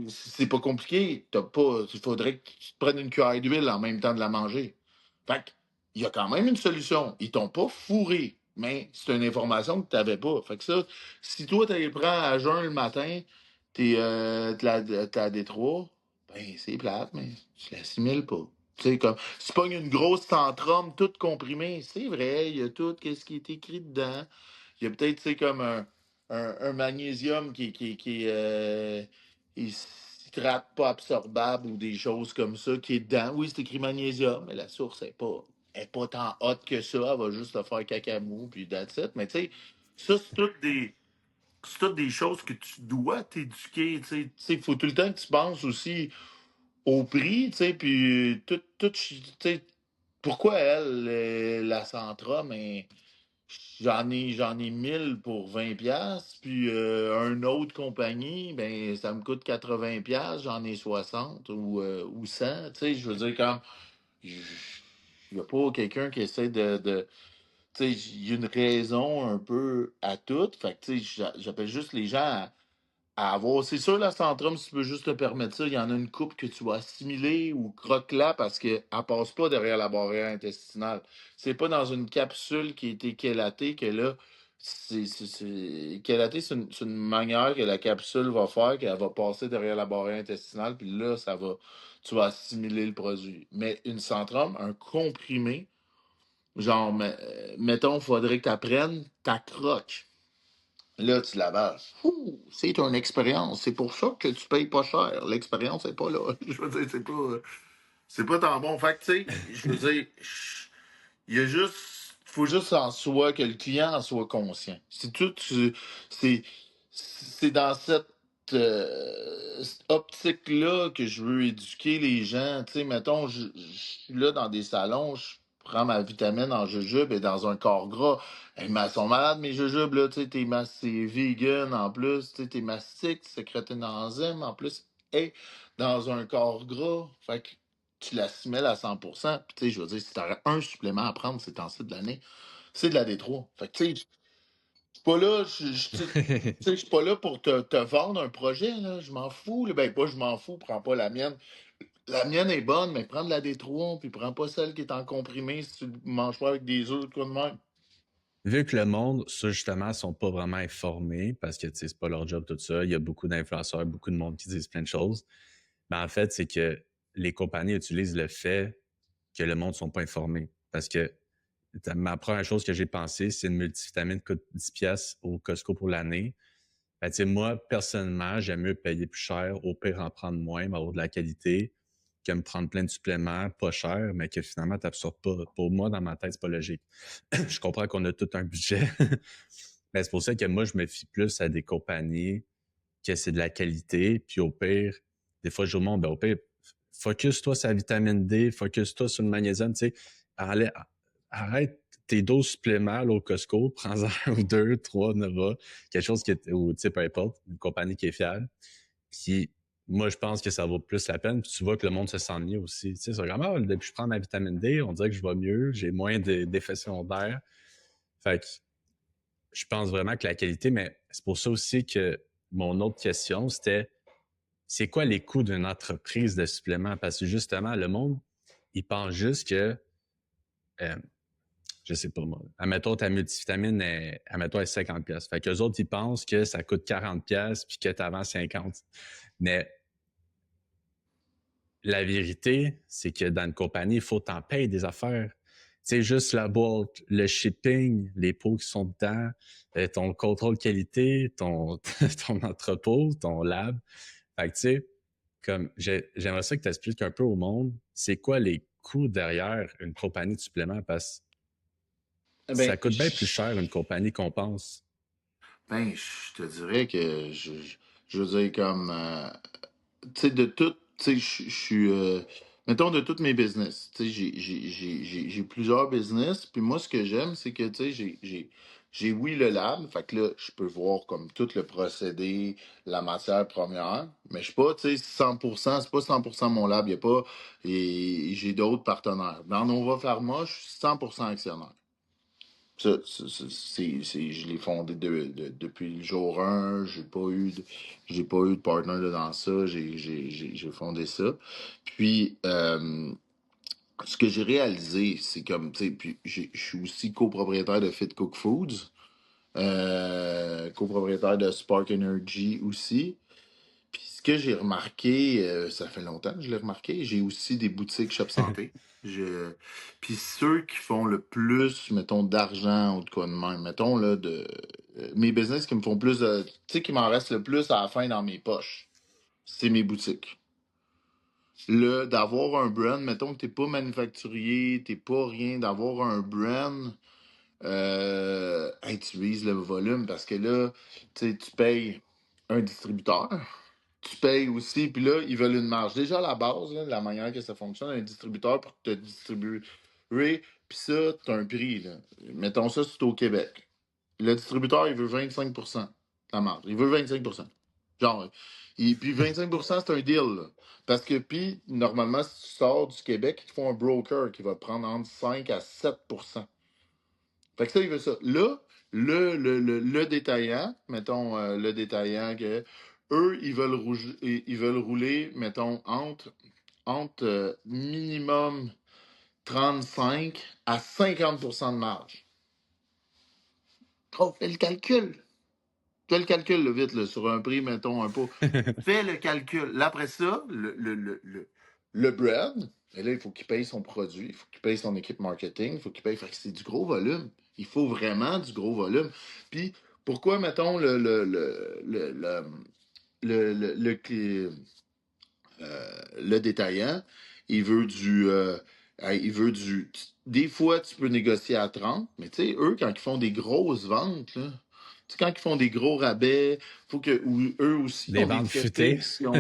C'est pas compliqué. Il faudrait que tu te prennes une cuillère d'huile en même temps de la manger. Fait que, il y a quand même une solution. Ils t'ont pas fourré, mais c'est une information que tu n'avais pas. Fait que ça, si toi, tu les prends à jeun le matin, t'as la Détroit, ben c'est plate, mais tu l'assimiles pas. Tu sais, comme, si tu pognes une grosse centrum toute comprimée, c'est vrai, il y a tout, qu'est-ce qui est écrit dedans. Il y a peut-être, tu sais, comme un magnésium est citrate pas absorbable ou des choses comme ça qui est dedans. Oui, c'est écrit magnésium, mais la source est pas tant haute que ça. Elle va juste te faire cacamou, puis that's it. Mais tu sais, ça, c'est toutes des choses que tu dois t'éduquer. Tu sais, il faut tout le temps que tu penses aussi au prix, tu sais, puis tu sais, pourquoi elle, la Centrum, mais j'en ai 1000 pour 20 pièces puis une autre compagnie, ben ça me coûte 80 pièces, j'en ai 60 ou 100, tu sais, je veux dire comme il n'y a pas quelqu'un qui essaie tu sais, il y a une raison un peu à tout, fait que tu sais, j'appelle juste les gens à avoir. C'est sûr, la Centrum, si tu peux juste te permettre ça, il y en a une coupe que tu vas assimiler ou croque-la parce qu'elle ne passe pas derrière la barrière intestinale. C'est pas dans une capsule qui a été chélatée que là, Kélaté, c'est une manière que la capsule va faire, qu'elle va passer derrière la barrière intestinale, puis là, tu vas assimiler le produit. Mais une Centrum, un comprimé, genre, mettons, faudrait que tu apprennes ta croque. Là, tu l'avales. Ouh, c'est une expérience. C'est pour ça que tu payes pas cher. L'expérience n'est pas là. Je veux dire, c'est pas tant bon. Fait que, tu sais, je veux dire, il y a juste, faut juste en soi que le client en soit conscient. C'est tout, c'est, c'est dans cette optique-là que je veux éduquer les gens. Tu sais, mettons, je suis là dans des salons, je prends ma vitamine en jujube et dans un corps gras. Hey, mais elles sont malades, mes jujubes, là. Tu sais, c'est vegan en plus. Tu sais, t'es mastic, tu sécrètes une enzyme en plus. Hey, dans un corps gras. Fait que tu l'assimèles à 100%. Puis, tu sais, je veux dire, si tu aurais un supplément à prendre ces temps-ci de l'année, c'est de la D3. Fait que, tu sais, je suis pas là, tu sais, je suis pas là pour te vendre un projet, là. Je m'en fous. Là. Ben, pas je m'en fous, prends pas la mienne. La mienne est bonne, mais prends de la D3, puis prends pas celle qui est en comprimé si tu manges pas avec des œufs, quoi de même. Vu que le monde, ça justement, sont pas vraiment informés parce que c'est pas leur job tout ça. Il y a beaucoup d'influenceurs, beaucoup de monde qui disent plein de choses. Mais en fait, c'est que les compagnies utilisent le fait que le monde ne sont pas informés. Parce que ma première chose que j'ai pensé, c'est une multivitamine qui coûte 10 pièces au Costco pour l'année. Ben, moi, personnellement, j'aime mieux payer plus cher, au pire en prendre moins, mais avoir de la qualité, que me prendre plein de suppléments, pas cher, mais que finalement, tu n'absorbes pas. Pour moi, dans ma tête, c'est pas logique. Je comprends qu'on a tout un budget, mais c'est pour ça que moi, je me fie plus à des compagnies que c'est de la qualité, puis au pire, des fois, je vous montre, ben, au pire, focus-toi sur la vitamine D, focus-toi sur le magnésium, tu sais, arrête tes 12 suppléments là, au Costco, prends-en un ou deux, trois Nova, quelque chose qui est, ou tu sais, peu importe, une compagnie qui est fiable. Puis moi, je pense que ça vaut plus la peine. Puis tu vois que le monde se sent mieux aussi. Tu sais, c'est vraiment, depuis que je prends ma vitamine D, on dirait que je vais mieux, j'ai moins d'effets secondaires. Fait que je pense vraiment que la qualité, mais c'est pour ça aussi que mon autre question, c'était c'est quoi les coûts d'une entreprise de suppléments? Parce que justement, le monde, il pense juste que euh, je sais pas moi, admettons ta multivitamine est, admettons, est 50 pièces. Fait qu'eux autres, ils pensent que ça coûte 40 pièces puis que tu vends 50. Mais la vérité, c'est que dans une compagnie, il faut t'en payer des affaires. Tu sais, juste la boîte, le shipping, les pots qui sont dedans, ton contrôle qualité, ton entrepôt, ton lab. Fait que, tu sais, comme, j'aimerais ça que tu expliques un peu au monde, c'est quoi les coûts derrière une compagnie de suppléments parce que Eh ça ben, coûte bien plus cher une compagnie qu'on pense. je te dirais que je veux dire, comme, tu sais, de tout, tu sais, je suis, mettons, de tous mes business, tu sais, j'ai plusieurs business, puis moi, ce que j'aime, c'est que, tu sais, j'ai, oui, le lab, fait que là, je peux voir comme tout le procédé, la matière première, mais je suis pas, tu sais, 100%, c'est pas 100% mon lab, il y a pas, et j'ai d'autres partenaires. Dans Nova Pharma, je suis 100% actionnaire. Je l'ai fondé depuis le jour 1. J'ai pas eu de partner dans ça. J'ai fondé ça. Puis, ce que j'ai réalisé, c'est comme, tu sais, puis je suis aussi copropriétaire de Fit Cook Foods, copropriétaire de Spark Energy aussi. Puis ce que j'ai remarqué, ça fait longtemps que je l'ai remarqué, j'ai aussi des boutiques Shop Santé. Puis ceux qui font le plus, mettons, d'argent ou de quoi de même, mettons, là, mes business qui me font plus de, tu sais, qui m'en reste le plus à la fin dans mes poches, c'est mes boutiques. Là, d'avoir un brand, mettons que t'es pas manufacturier, t'es pas rien, d'avoir un brand, hey, tu vises le volume parce que là, tu sais, tu payes un distributeur, tu payes aussi, puis là, ils veulent une marge. Déjà, à la base, là, la manière que ça fonctionne, un distributeur pour te distribuer, puis ça, tu as un prix. Là. Mettons ça, c'est au Québec. Le distributeur, il veut 25% de la marge. Il veut 25%. Genre, puis 25%, c'est un deal. Là. Parce que, puis, normalement, si tu sors du Québec, ils te font un broker qui va te prendre entre 5 à 7%. Fait que ça, il veut ça. Là, le détaillant, mettons le détaillant que eux, ils veulent rouler, mettons, entre minimum 35 à 50% de marge. Oh, fais le calcul. Fais le calcul, là, vite, là, sur un prix, mettons, un pot. Fais le calcul. Là, après ça, le brand, et là, il faut qu'il paye son produit, il faut qu'il paye son équipe marketing, il faut qu'il paye. Fait que c'est du gros volume. Il faut vraiment du gros volume. Puis, pourquoi, mettons, le détaillant, il veut il veut du. Des fois, tu peux négocier à 30, mais tu sais, eux, quand ils font des grosses ventes, là, tu sais, quand ils font des gros rabais, faut que ou, eux aussi Des ont des ventes futées. TFX, ils ont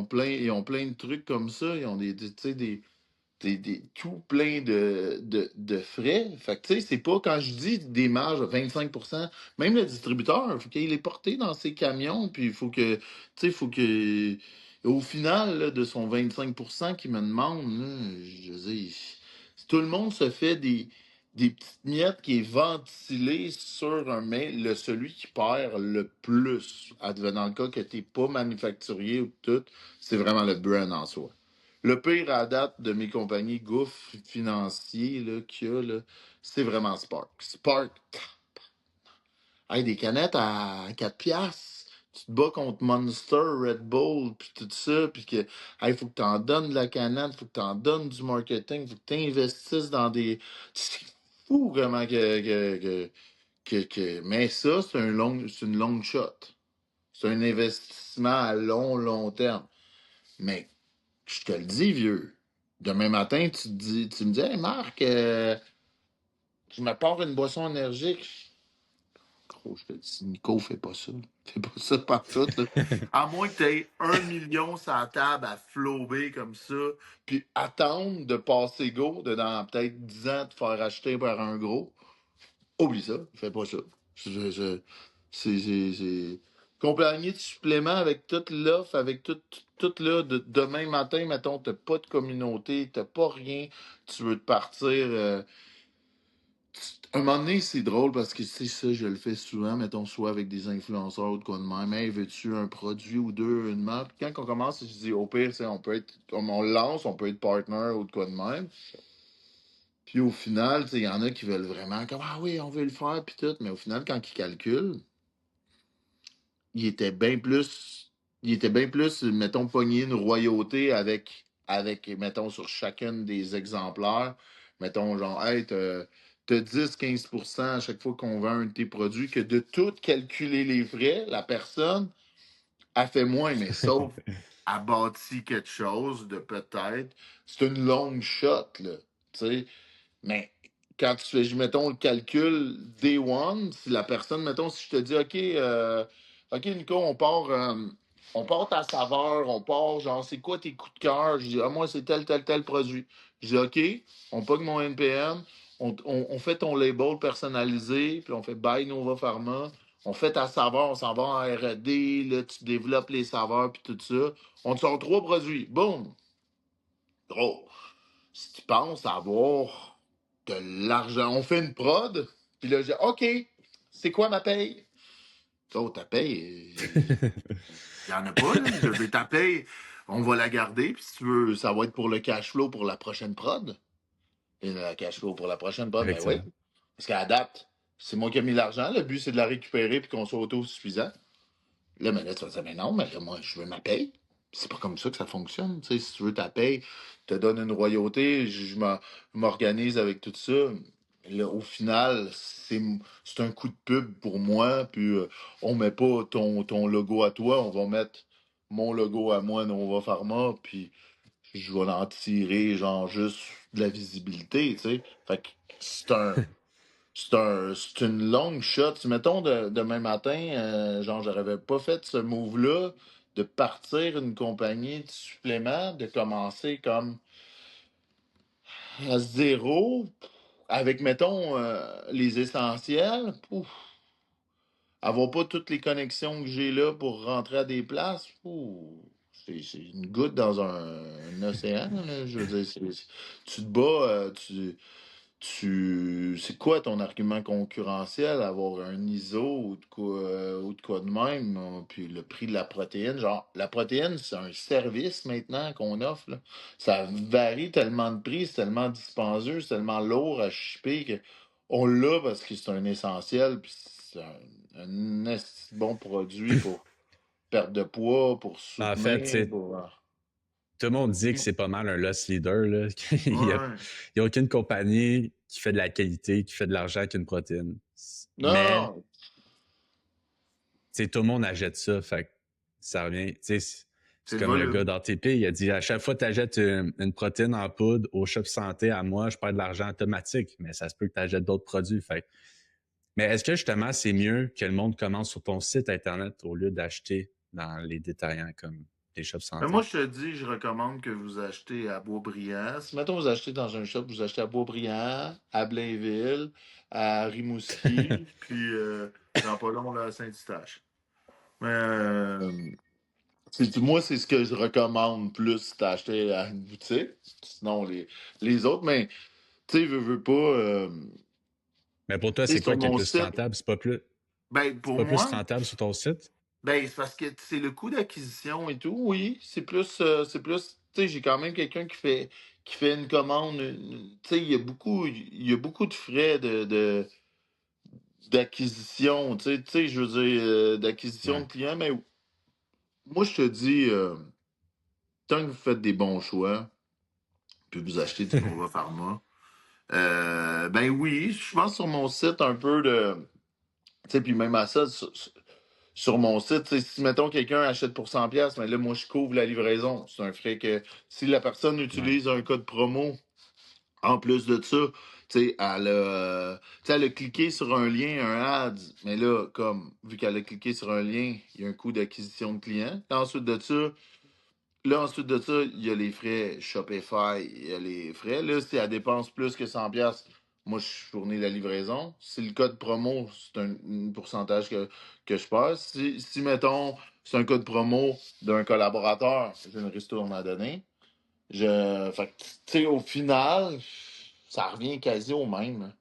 plein de trucs comme ça, ils ont tu sais, tout plein de frais. Fait que, tu sais, c'est pas quand je dis des marges à 25%, même le distributeur, il faut qu'il les porté dans ses camions, puis il faut que, tu sais, il faut que, au final, là, de son 25% qu'il me demande, là, je veux dire, tout le monde se fait des petites miettes qui est ventilé sur un mail, celui qui perd le plus, advenant le cas que tu n'es pas manufacturier ou tout, c'est vraiment le brand en soi. Le pire à date de mes compagnies gouffres financiers là, qu'il y a, là, c'est vraiment Spark. Spark, hey, des canettes à 4 piastres. Tu te bats contre Monster, Red Bull, puis tout ça, puis que, hey, faut que tu en donnes de la canette, faut que tu en donnes du marketing, faut que tu investisses dans des. C'est fou vraiment Mais ça, c'est une longue shot. C'est un investissement à long terme. Mais je te le dis, vieux. Demain matin, tu me dis, hey Marc, je me pars une boisson énergique. Gros, je te dis, Nico, fais pas ça. Fais pas ça partout, là. À moins que tu aies 1 million sur la table à flober comme ça, puis attendre de passer go, de dans peut-être 10 ans te faire acheter par un gros. Oublie ça, fais pas ça. C'est compagnie de suppléments avec toute l'offre, avec tout là, demain matin, mettons, t'as pas de communauté, t'as pas rien, tu veux te partir. Un moment donné, c'est drôle parce que c'est ça, je le fais souvent, mettons, soit avec des influenceurs ou de quoi de même. Hey, veux-tu un produit ou deux, une marque? Quand on commence, je dis au pire, on peut être, comme on le lance, on peut être partner ou de quoi de même. Puis au final, il y en a qui veulent vraiment comme ah oui, on veut le faire, puis tout, mais au final, quand ils calculent, il était bien plus, il était bien plus, mettons, pogné une royauté mettons, sur chacun des exemplaires. Mettons, genre, hey, t'as 10-15% à chaque fois qu'on vend un de tes produits, que de tout calculer les frais, la personne a fait moins, mais sauf a bâti quelque chose de peut-être. C'est une longue shot, là. Tu sais, mais quand tu fais, mettons, le calcul day one, si la personne, mettons, si je te dis, OK, Nico, on part ta saveur, on part, genre, c'est quoi tes coups de cœur? Je dis, ah, moi, c'est tel produit. Je dis, OK, on pogne mon NPM, on fait ton label personnalisé, puis on fait Buy Nova Pharma. On fait ta saveur, on s'en va en R&D, là, tu développes les saveurs, puis tout ça. On te sort 3 produits. Boum! Gros. Si tu penses avoir de l'argent, on fait une prod, puis là, je dis, OK, c'est quoi ma paye? Oh, ta paye, il n'y en a pas, là. Je veux dire, ta paye, on va la garder, puis si tu veux, ça va être pour le cash flow pour la prochaine prod. Et le cash flow pour la prochaine prod, ben oui. Effectivement. Parce qu'à date, c'est moi qui ai mis l'argent. Le but, c'est de la récupérer puis qu'on soit autosuffisant. Là, mais là, tu vas dire, mais non, mais là, moi, je veux ma paye. C'est pas comme ça que ça fonctionne. Tu sais, si tu veux ta paye, je te donne une royauté, m'organise avec tout ça. Là, au final, c'est un coup de pub pour moi, puis on met pas ton logo à toi, on va mettre mon logo à moi, Nova Pharma, puis je vais en tirer, genre, juste de la visibilité, tu sais. Fait que c'est une longue shot. Si, mettons, demain matin, genre, j'aurais pas fait ce move-là de partir une compagnie de suppléments, de commencer comme à zéro, avec, mettons, les essentiels, pouf, avoir pas toutes les connexions que j'ai là pour rentrer à des places, pouf, c'est une goutte dans un océan, là. Je veux dire, tu te bats, c'est quoi ton argument concurrentiel? Avoir un ISO ou de quoi de même? Puis le prix de la protéine. Genre, la protéine, c'est un service maintenant qu'on offre, là. Ça varie tellement de prix, c'est tellement dispendieux, c'est tellement lourd à shipper que on l'a parce que c'est un essentiel, puis c'est un esti bon produit pour perdre de poids, pour En fait, tu soutenir, sais, pour. tout le monde dit que c'est pas mal un loss leader. Là. Ouais. Il y a aucune compagnie qui fait de la qualité, qui fait de l'argent avec une protéine. Mais Non, tout le monde achète ça. Fait que ça revient. C'est c'est le comme le gars volume. d'ATP, il a dit à chaque fois que tu achètes une protéine en poudre au shop santé, à moi, je perds de l'argent automatique. Mais ça se peut que tu achètes d'autres produits. Fait mais est-ce que justement, c'est mieux que le monde commence sur ton site Internet au lieu d'acheter dans les détaillants comme les shops Mais moi, santé? je te dis, je recommande que vous achetez à Beaubriand. Si, mettons, vous achetez dans un shop, vous achetez à Beaubriand, à Blainville, à Rimouski, puis dans pas long, là, à Saint-Eustache. Mais moi, c'est ce que je recommande plus si t'as acheté à une boutique. Sinon, les autres, mais tu sais, veux pas. Mais pour toi, Tu sais, c'est sur quoi qui est mon plus site, rentable? ben, C'est pour pas plus moi, rentable sur ton site? ben, c'est parce que c'est le coût d'acquisition et tout, oui. C'est plus, tu sais, j'ai quand même quelqu'un qui fait une commande. Tu sais, il y a beaucoup de frais d'acquisition, tu sais, je veux dire, d'acquisition Ouais. de clients, mais moi, je te dis, tant que vous faites des bons choix, puis vous achetez du Nova Pharma, ben oui, je pense sur mon site un peu de, tu sais, puis même à ça, sur mon site, tu sais, si mettons quelqu'un achète pour 100$, mais là, moi, je couvre la livraison. C'est un frais que si la personne Ouais. utilise un code promo, en plus de ça, tu sais, elle a cliqué sur un lien, un ad, mais là, comme, vu qu'elle a cliqué sur un lien, il y a un coût d'acquisition de client. Ensuite de ça, il y a les frais Shopify, il y a les frais. Là, si elle dépense plus que 100$, moi, je fournis la livraison. Si le code promo, c'est un pourcentage que je passe. Mettons, c'est un code promo d'un collaborateur, j'ai une ristourne à donner. Fait que, tu sais, au final, ça revient quasi au même, hein.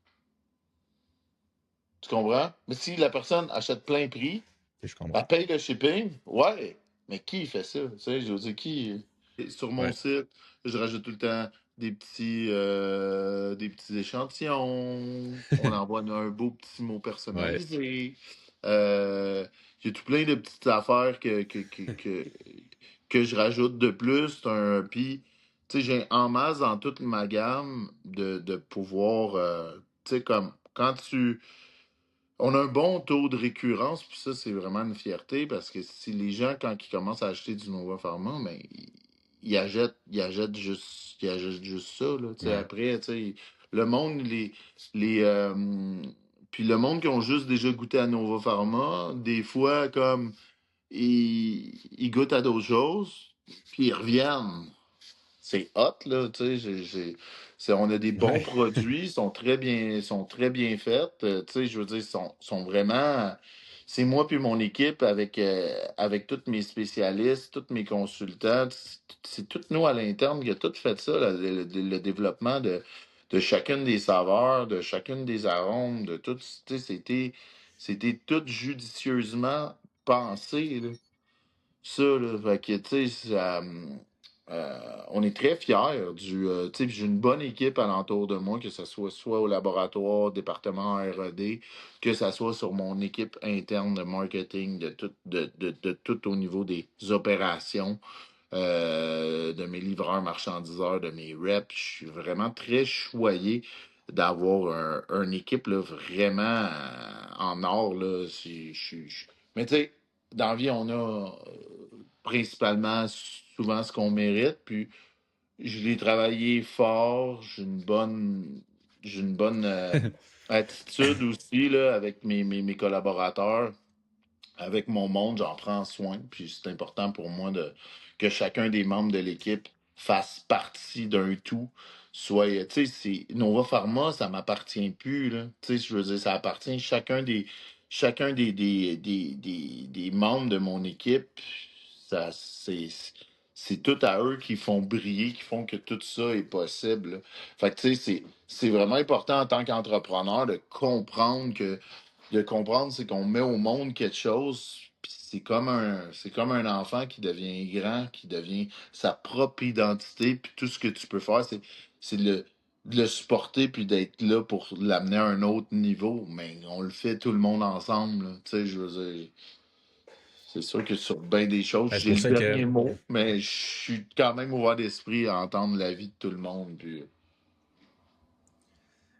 Tu comprends? Mais si la personne achète plein prix, Je elle comprends. paye le shipping, ouais. Mais qui fait ça? Tu sais, je veux dire, qui. Sur mon Ouais. site, je rajoute tout le temps des petits échantillons. On envoie un beau petit mot Ouais. personnalisé. Euh, il y a tout plein de petites affaires que je rajoute de plus. Puis, tu sais, j'ai en masse dans toute ma gamme de pouvoir, tu sais, comme quand tu on a un bon taux de récurrence, puis ça, c'est vraiment une fierté parce que si les gens, quand ils commencent à acheter du Nova Pharma, ben, ils achètent juste ça, là. Tu sais, Ouais. après, tu sais, le monde, les, puis le monde qui ont juste déjà goûté à Nova Pharma, des fois, comme, ils goûtent à d'autres choses, puis ils reviennent. C'est hot, là, tu sais, on a des bons Ouais. produits, sont très bien faits, tu sais, je veux dire, sont vraiment, c'est moi puis mon équipe avec tous mes spécialistes, tous mes consultants, c'est tout nous à l'interne qui a tout fait ça, là, le développement de chacune des saveurs, de chacune des arômes, de tout, tu sais, c'était tout judicieusement pensé, là. Ça, là, fait que, tu sais, on est très fiers tu sais, j'ai une bonne équipe alentour de moi, que ce soit au laboratoire, département R&D, que ce soit sur mon équipe interne de marketing, de tout au niveau des opérations, de mes livreurs, marchandiseurs, de mes reps. Je suis vraiment très choyé d'avoir une équipe là, vraiment en or. Là. Mais tu sais, dans la vie, on a principalement souvent ce qu'on mérite. Puis je l'ai travaillé fort. J'ai une bonne attitude aussi là, avec mes collaborateurs. Avec mon monde, j'en prends soin. Puis c'est important pour moi que chacun des membres de l'équipe fasse partie d'un tout. Tu sais, Nova Pharma, ça m'appartient plus, là. Tu sais, je veux dire, ça appartient à chacun des membres de mon équipe. Ça, c'est tout à eux qui font briller, qui font que tout ça est possible, là. Fait que, tu sais, c'est vraiment important en tant qu'entrepreneur de comprendre, c'est qu'on met au monde quelque chose, puis c'est comme un enfant qui devient grand, qui devient sa propre identité, puis tout ce que tu peux faire, c'est de le supporter puis d'être là pour l'amener à un autre niveau, mais on le fait tout le monde ensemble, là. Tu sais, je veux dire, c'est sûr que sur bien des choses, Ben, c'est j'ai pour le ça que dernier mot, mais je suis quand même ouvert d'esprit à entendre l'avis de tout le monde. Puis,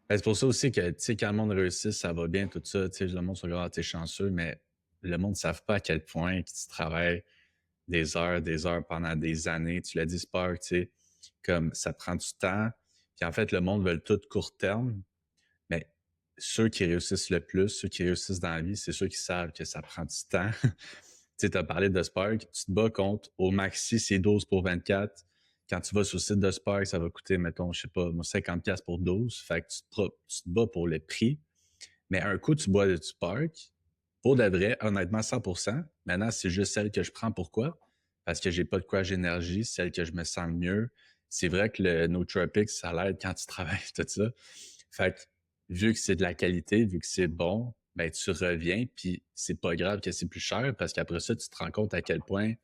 ben, c'est pour ça aussi que, tu sais, quand le monde réussit, ça va bien, tout ça, tu sais, le monde se regarde, t'es chanceux, mais le monde ne savent pas à quel point tu travailles des heures pendant des années. Tu l'as dit, Spark, tu sais, comme ça prend du temps. Puis en fait, le monde veut tout court terme, mais ceux qui réussissent le plus, ceux qui réussissent dans la vie, c'est ceux qui savent que ça prend du temps. Tu sais, tu as parlé de Spark, tu te bats contre, au maxi, c'est 12 pour 24. Quand tu vas sur le site de Spark, ça va coûter, mettons, je sais pas, moi, 50$ pour 12. Fait que tu te bats pour le prix. Mais un coup, tu bois du Spark, pour de vrai, honnêtement, 100%. Maintenant, c'est juste celle que je prends. Pourquoi? Parce que j'ai pas de courage énergie, celle que je me sens le mieux. C'est vrai que le nootropic, ça l'aide quand tu travailles, tout ça. Fait que, vu que c'est de la qualité, vu que c'est bon, ben, tu reviens, puis c'est pas grave que c'est plus cher, parce qu'après ça, tu te rends compte à quel point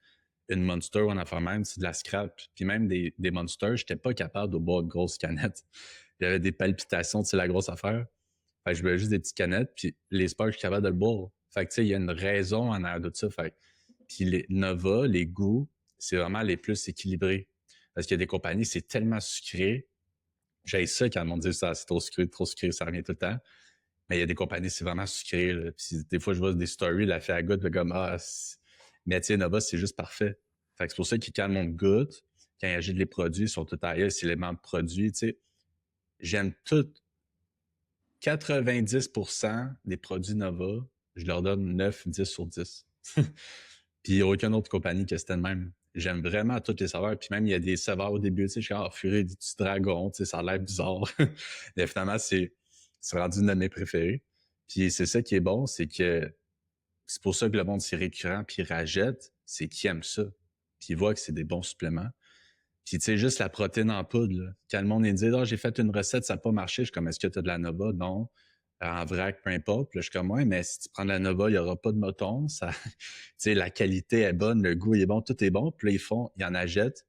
une Monster ou un affaire même, c'est de la scrap. Puis même des Monsters, j'étais pas capable de boire de grosses canettes. J'avais des palpitations, tu sais, la grosse affaire. Fait que je buvais juste des petites canettes, puis les Sparks, je suis capable de le boire. Fait que, tu sais, il y a une raison en arrière de ça. Fait que, puis les Nova, les goûts, c'est vraiment les plus équilibrés. Parce qu'il y a des compagnies, c'est tellement sucré. J'ai ça quand le monde dit ça, c'est trop sucré, ça revient tout le temps. Mais il y a des compagnies, c'est vraiment sucré. Là. Puis des fois, je vois des stories, la fait à goûte, comme, mais tu sais, Nova, c'est juste parfait. Fait que c'est pour ça que quand le monde goûte, quand il agite les produits, ils sont tout ailleurs, c'est les mêmes produits, tu sais. J'aime tout 90% des produits Nova, je leur donne 9, 10 sur 10. Puis il n'y a aucune autre compagnie que c'était le même. J'aime vraiment toutes les saveurs. Puis même, il y a des saveurs au début, tu sais, je suis ah, Fury du dragon, tu sais, ça a l'air bizarre. Mais finalement, c'est rendu une de mes préférées. Puis c'est ça qui est bon, c'est que c'est pour ça que le monde, c'est récurrent, puis il rachète, c'est qu'ils aiment ça. Puis ils voient que c'est des bons suppléments. Puis, tu sais, juste la protéine en poudre, là. Quand le monde est dit, oh, j'ai fait une recette, ça n'a pas marché, je suis comme, est-ce que tu as de la Nova? Non. En vrac, peu importe. Puis là, je suis comme, ouais, mais si tu prends de la Nova, il n'y aura pas de moton. Ça, tu sais, la qualité est bonne, le goût est bon, tout est bon. Puis là, ils en achètent,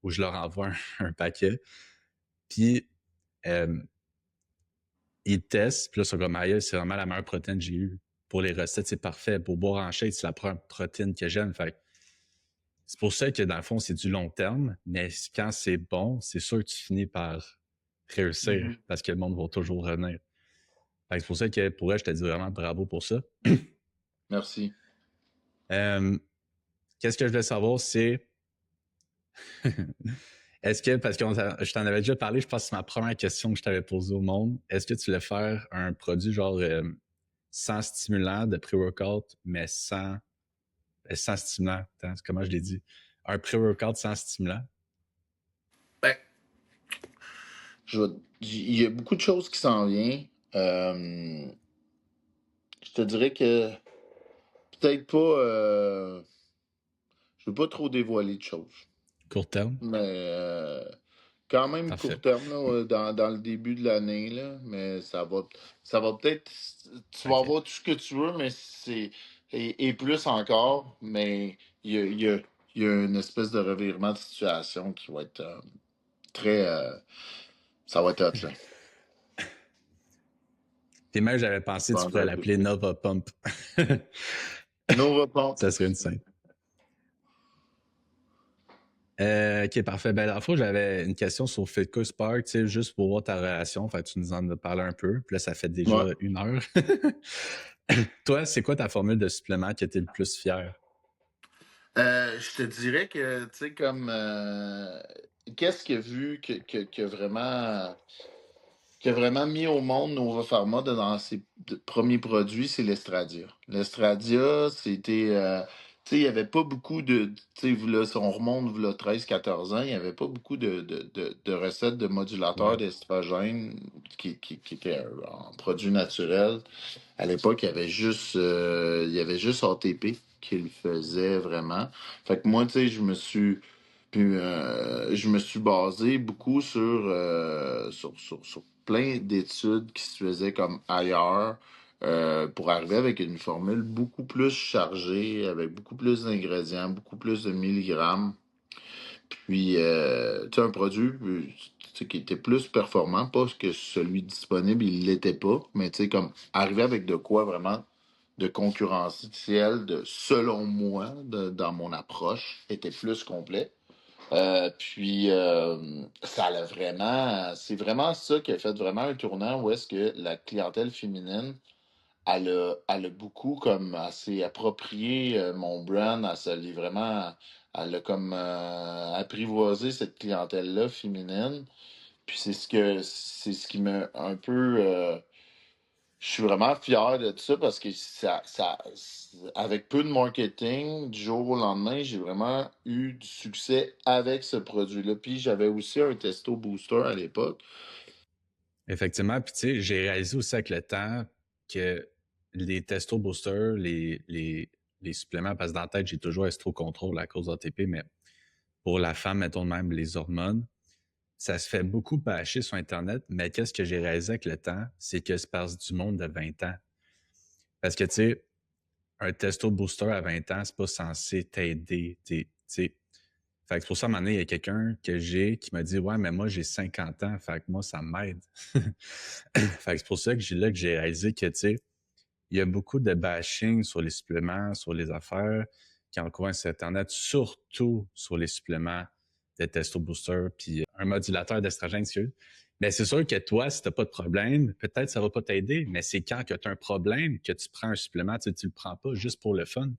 ou je leur envoie un paquet. Puis, euh, ils testent, puis là, ils sont comme, aïe, c'est vraiment la meilleure protéine que j'ai eue. Pour les recettes, c'est parfait. Pour boire en shake, c'est la première protéine que j'aime. Fait c'est pour ça que dans le fond, c'est du long terme, mais quand c'est bon, c'est sûr que tu finis par réussir Mhm. parce que le monde va toujours revenir. Fait que c'est pour ça que pour elle, je te dis vraiment bravo pour ça. Merci. Euh, Qu'est-ce que je veux savoir, c'est est-ce que, parce que je t'en avais déjà parlé, je pense que c'est ma première question que je t'avais posée au monde. Est-ce que tu voulais faire un produit genre sans stimulant de pré-workout, mais sans stimulant? Attends, comment je l'ai dit? Un pré-workout sans stimulant? Ben, il y a beaucoup de choses qui s'en viennent. Je te dirais que peut-être pas. Je veux pas trop dévoiler de choses. Court terme? Mais quand même court Parfait. terme, là, dans le début de l'année, là, mais ça va peut-être. Tu vas OK. avoir tout ce que tu veux, mais et plus encore, mais il y a, il y a- il y a une espèce de revirement de situation qui va être très. Ça va être hot, là. Puis même, j'avais pensé, tu pourrais Vendredi. l'appeler Nova Pump. Nova Pump. Ça serait une scène. OK, parfait. Ben, dans le fond, j'avais une question sur Fitco Spark, tu sais, juste pour voir ta relation. Fait que tu nous en as parlé un peu. Puis là, ça fait Ouais. déjà 1 heure. Toi, c'est quoi ta formule de supplément qui était le plus fier? Je te dirais que, tu sais, comme. Qu'est-ce qu'il a vu qui a vraiment mis au monde Nova Pharma dans ses premiers produits, c'est l'Estradia. L'Estradia, c'était. Tu sais, il n'y avait pas beaucoup de. Tu sais, on remonte là, 13-14 ans, il n'y avait pas beaucoup de recettes de modulateurs Ouais. d'estrogène qui étaient en produits naturels. À l'époque, il y avait juste ATP qui le faisait vraiment. Fait que moi, tu sais, je me suis basé beaucoup sur plein d'études qui se faisaient comme ailleurs pour arriver avec une formule beaucoup plus chargée, avec beaucoup plus d'ingrédients, beaucoup plus de milligrammes. Puis, tu sais, un produit tu sais, qui était plus performant, pas que celui disponible, il l'était pas, mais tu sais, comme arriver avec de quoi vraiment de concurrentiel, selon moi, dans mon approche, était plus complet. Ça l'a vraiment, c'est vraiment ça qui a fait vraiment un tournant où est-ce que la clientèle féminine, elle a beaucoup comme, elle s'est approprié mon brand, elle a comme apprivoisé cette clientèle-là féminine. Puis c'est ce qui m'a un peu, je suis vraiment fier de ça parce que avec peu de marketing, du jour au lendemain, j'ai vraiment eu du succès avec ce produit-là. Puis j'avais aussi un testo booster à l'époque. Effectivement, puis tu sais, j'ai réalisé aussi avec le temps que les testo boosters, les suppléments, parce que dans la tête, j'ai toujours estro contrôle à cause d'ATP, mais pour la femme, mettons même les hormones, ça se fait beaucoup bâcher sur Internet, mais qu'est-ce que j'ai réalisé avec le temps, c'est que c'est parce du monde de 20 ans. Parce que, tu sais, un testo booster à 20 ans, c'est pas censé t'aider, tu sais. Fait que c'est pour ça, à un moment donné, il y a quelqu'un que j'ai qui m'a dit « Ouais, mais moi, j'ai 50 ans, fait que moi, ça m'aide. » Fait que c'est pour ça que j'ai réalisé que, tu sais, il y a beaucoup de bashing sur les suppléments, sur les affaires qui encouragent sur Internet, surtout sur les suppléments de testo booster, puis un modulateur d'estrogène, mais c'est sûr que toi, si tu n'as pas de problème, peut-être ça va pas t'aider, mais c'est quand que tu as un problème que tu prends un supplément, tu le prends pas juste pour le fun.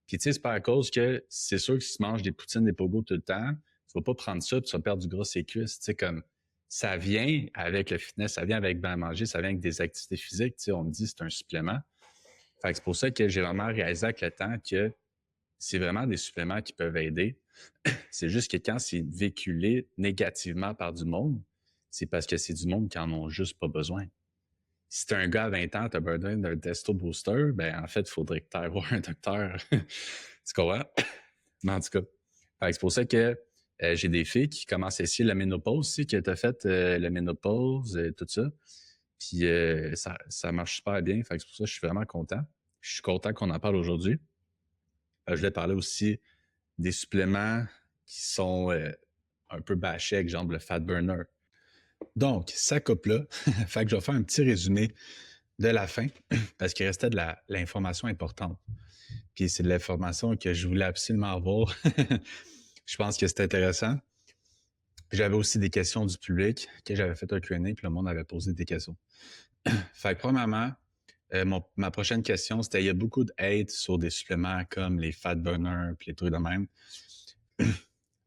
Puis tu sais, c'est pas à cause que c'est sûr que si tu manges des poutines, des pogos tout le temps, tu vas pas prendre ça, puis tu vas perdre du gras sur les cuisses. Tu sais, comme ça vient avec le fitness, ça vient avec bien manger, ça vient avec des activités physiques. Tu sais, on me dit c'est un supplément. Fait que c'est pour ça que j'ai vraiment réalisé avec le temps que c'est vraiment des suppléments qui peuvent aider. C'est juste que quand c'est véhiculé négativement par du monde, c'est parce que c'est du monde qui en ont juste pas besoin. Si t'es un gars à 20 ans, t'as besoin d'un testo booster, ben en fait, il faudrait que tu ailles voir un docteur. Tu comprends? Mais en tout cas, c'est pour ça que j'ai des filles qui commencent à essayer la ménopause aussi, que tu as fait la ménopause, tout ça. Puis ça marche super bien. Fait que c'est pour ça que je suis vraiment content. Je suis content qu'on en parle aujourd'hui. Je voulais parler aussi des suppléments qui sont un peu bâchés, exemple le Fat Burner. Donc, ça coupe là. Fait que je vais faire un petit résumé de la fin parce qu'il restait de l'information importante. Puis c'est de l'information que je voulais absolument avoir. Je pense que c'est intéressant. J'avais aussi des questions du public, que j'avais fait un Q&A, puis le monde avait posé des questions. Fait que premièrement, ma prochaine question, c'était il y a beaucoup de hate sur des suppléments comme les fat burners puis les trucs de même.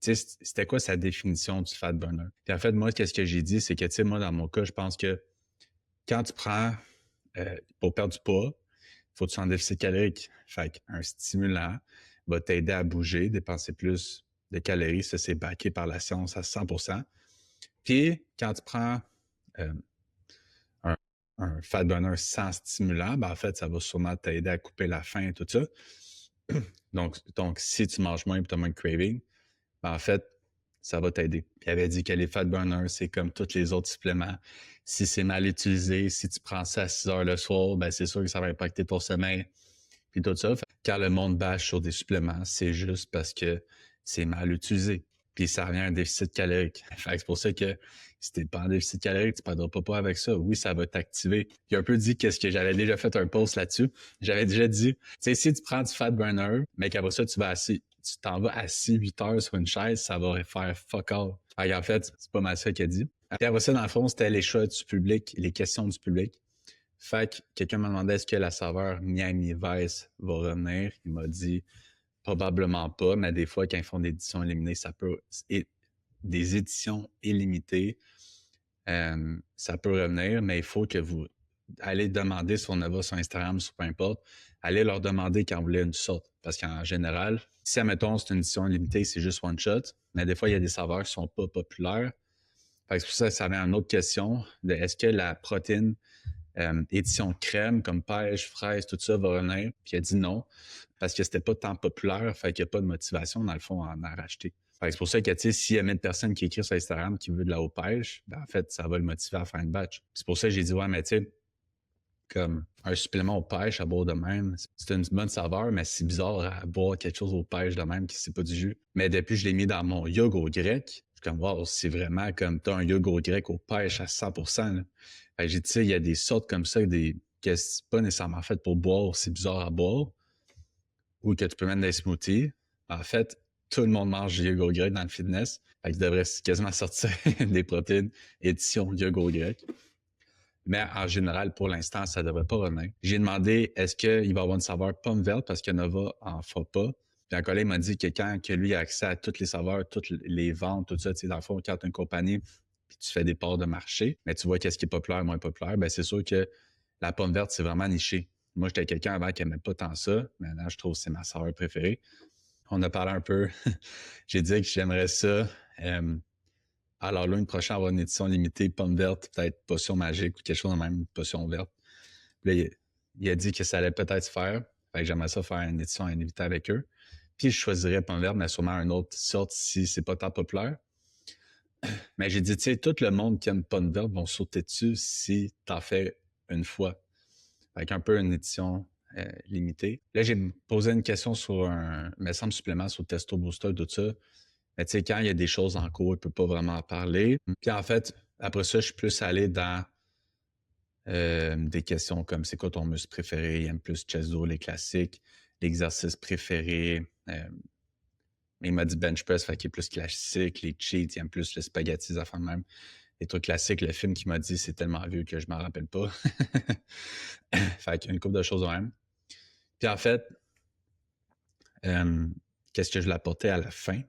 Tu sais, c'était quoi sa définition du fat burner? Puis en fait, moi, qu'est-ce que j'ai dit, c'est que, tu sais, moi, dans mon cas, je pense que quand tu prends, pour perdre du poids, il faut que tu sois en déficit calorique. Fait qu'un stimulant va t'aider à bouger, dépenser plus de calories. Ça, c'est backé par la science à 100%. Puis, quand tu prends euh, un, un fat burner sans stimulant, ben, en fait, ça va sûrement t'aider à couper la faim et tout ça. Donc si tu manges moins et tu as moins de craving, ben, en fait, ça va t'aider. Puis il avait dit que les fat burners, c'est comme tous les autres suppléments. Si c'est mal utilisé, si tu prends ça à 6 heures le soir, ben c'est sûr que ça va impacter ton sommeil. Puis tout ça. Quand le monde bâche sur des suppléments, c'est juste parce que c'est mal utilisé. Puis ça revient à un déficit calorique. Fait que c'est pour ça que si t'es pas en déficit calorique, tu ne perdras pas avec ça. Oui, ça va t'activer. J'ai un peu dit qu'est-ce que j'avais déjà fait un post là-dessus. J'avais déjà dit, tu sais, si tu prends du fat burner, mais qu'après ça, tu t'en vas assis 8 heures sur une chaise, ça va faire fuck all. Fait en fait, c'est pas mal ça qu'il a dit. Puis après ça, dans le fond, c'était les choix du public, les questions du public. Fait que quelqu'un m'a demandé est-ce que la saveur Miami Vice va revenir. Il m'a dit probablement pas, mais des fois, quand ils font des éditions illimitées, ça peut. Des éditions illimitées, ça peut revenir, mais il faut que vous allez demander si on va sur Instagram, sur peu importe, allez leur demander quand vous voulez une sorte. Parce qu'en général, si, admettons, c'est une édition limitée, c'est juste one shot, mais des fois, il y a des saveurs qui sont pas populaires. Fait que c'est pour ça que ça avait une autre question de est-ce que la protéine édition crème comme pêche, fraise, tout ça va revenir? Puis il a dit non, parce que c'était pas tant populaire, fait qu'il n'y a pas de motivation, dans le fond, à en racheter. Fait que c'est pour ça que, tu sais, s'il y a 1000 personnes qui écrivent sur Instagram qui veulent de la haute pêche, ben, en fait, ça va le motiver à faire une batch. C'est pour ça que j'ai dit, ouais, mais tu sais, comme un supplément aux pêches à boire de même. C'est une bonne saveur, mais c'est bizarre à boire quelque chose aux pêches de même qui c'est pas du jus. Mais depuis que je l'ai mis dans mon yogourt grec, je suis comme, wow, c'est vraiment comme t'as un yogourt grec aux pêches à 100%. Là. Fait que j'ai dit, tu sais, il y a des sortes comme ça, que c'est pas nécessairement fait pour boire, c'est bizarre à boire, ou que tu peux mettre dans des smoothies. En fait, tout le monde mange du yogourt grec dans le fitness. Fait qu'il devrait quasiment sortir des protéines édition yogourt grec. Mais en général, pour l'instant, ça ne devrait pas revenir. J'ai demandé est-ce qu'il va avoir une saveur pomme verte parce que Nova en fait pas. Puis un collègue m'a dit que quand que lui a accès à toutes les saveurs, toutes les ventes, tout ça, tu sais, dans le fond, quand tu as une compagnie, puis tu fais des parts de marché, mais tu vois qu'est-ce qui est populaire, moins populaire, ben c'est sûr que la pomme verte, c'est vraiment niché. Moi, j'étais quelqu'un avant qui n'aimait pas tant ça. Maintenant, je trouve que c'est ma saveur préférée. On a parlé un peu. J'ai dit que j'aimerais ça. Alors là, une prochaine, avoir une édition limitée, pomme verte, peut-être potion magique ou quelque chose de même, potion verte. Puis là, il a dit que ça allait peut-être se faire. Fait que j'aimerais ça faire une édition limitée avec eux. Puis je choisirais pomme verte, mais sûrement une autre sorte si c'est pas tant populaire. Mais j'ai dit, tu sais, tout le monde qui aime pomme verte vont sauter dessus si t'en fais une fois. Avec un peu une édition limitée. Là, j'ai posé une question sur me semble, supplément sur Testo Booster, tout ça. Mais tu sais, quand il y a des choses en cours, il ne peut pas vraiment en parler. Puis en fait, après ça, je suis plus allé dans des questions comme c'est quoi ton muscle préféré? Il aime plus chest do, les classiques, l'exercice préféré. Il m'a dit bench press, fait qu'il est plus classique, les cheats, il aime plus le spaghetti, ça fait même. Les trucs classiques, le film qu'il m'a dit, c'est tellement vieux que je m'en rappelle pas. Fait qu'il y a une couple de choses de même. Puis en fait, qu'est-ce que je l'ai apporté à la fin?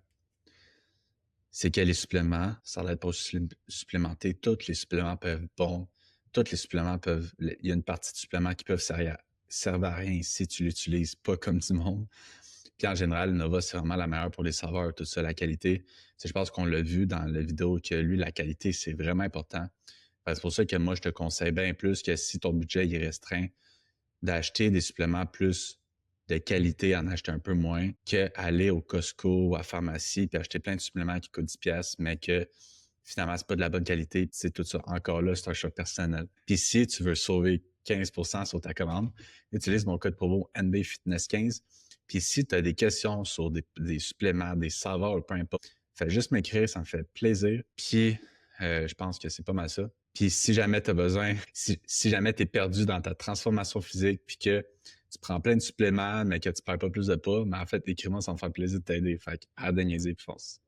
C'est que les suppléments, ça l'aide pour supplémenter. Tous les suppléments peuvent bon. Tous les suppléments peuvent. Il y a une partie de suppléments qui peuvent servir à rien si tu l'utilises pas comme du monde. Puis en général, Nova, c'est vraiment la meilleure pour les saveurs, tout ça, la qualité. Je pense qu'on l'a vu dans la vidéo que lui, la qualité, c'est vraiment important. C'est pour ça que moi, je te conseille bien plus que si ton budget est restreint, d'acheter des suppléments plus de qualité, en acheter un peu moins, qu'aller au Costco ou à la pharmacie puis acheter plein de suppléments qui coûtent 10$, mais que finalement, c'est pas de la bonne qualité. C'est tout ça. Encore là, c'est un choix personnel. Puis si tu veux sauver 15% sur ta commande, utilise mon code promo NBFitness15. Puis si tu as des questions sur des suppléments, des saveurs, peu importe, fais juste m'écrire, ça me fait plaisir. Puis je pense que c'est pas mal ça. Puis si jamais tu as besoin, si jamais tu es perdu dans ta transformation physique, puis que tu prends plein de suppléments, mais que tu perds pas plus de poids, mais en fait, écris-moi, ça me fait plaisir de t'aider. Fait que arrête de niaiser puis fonce.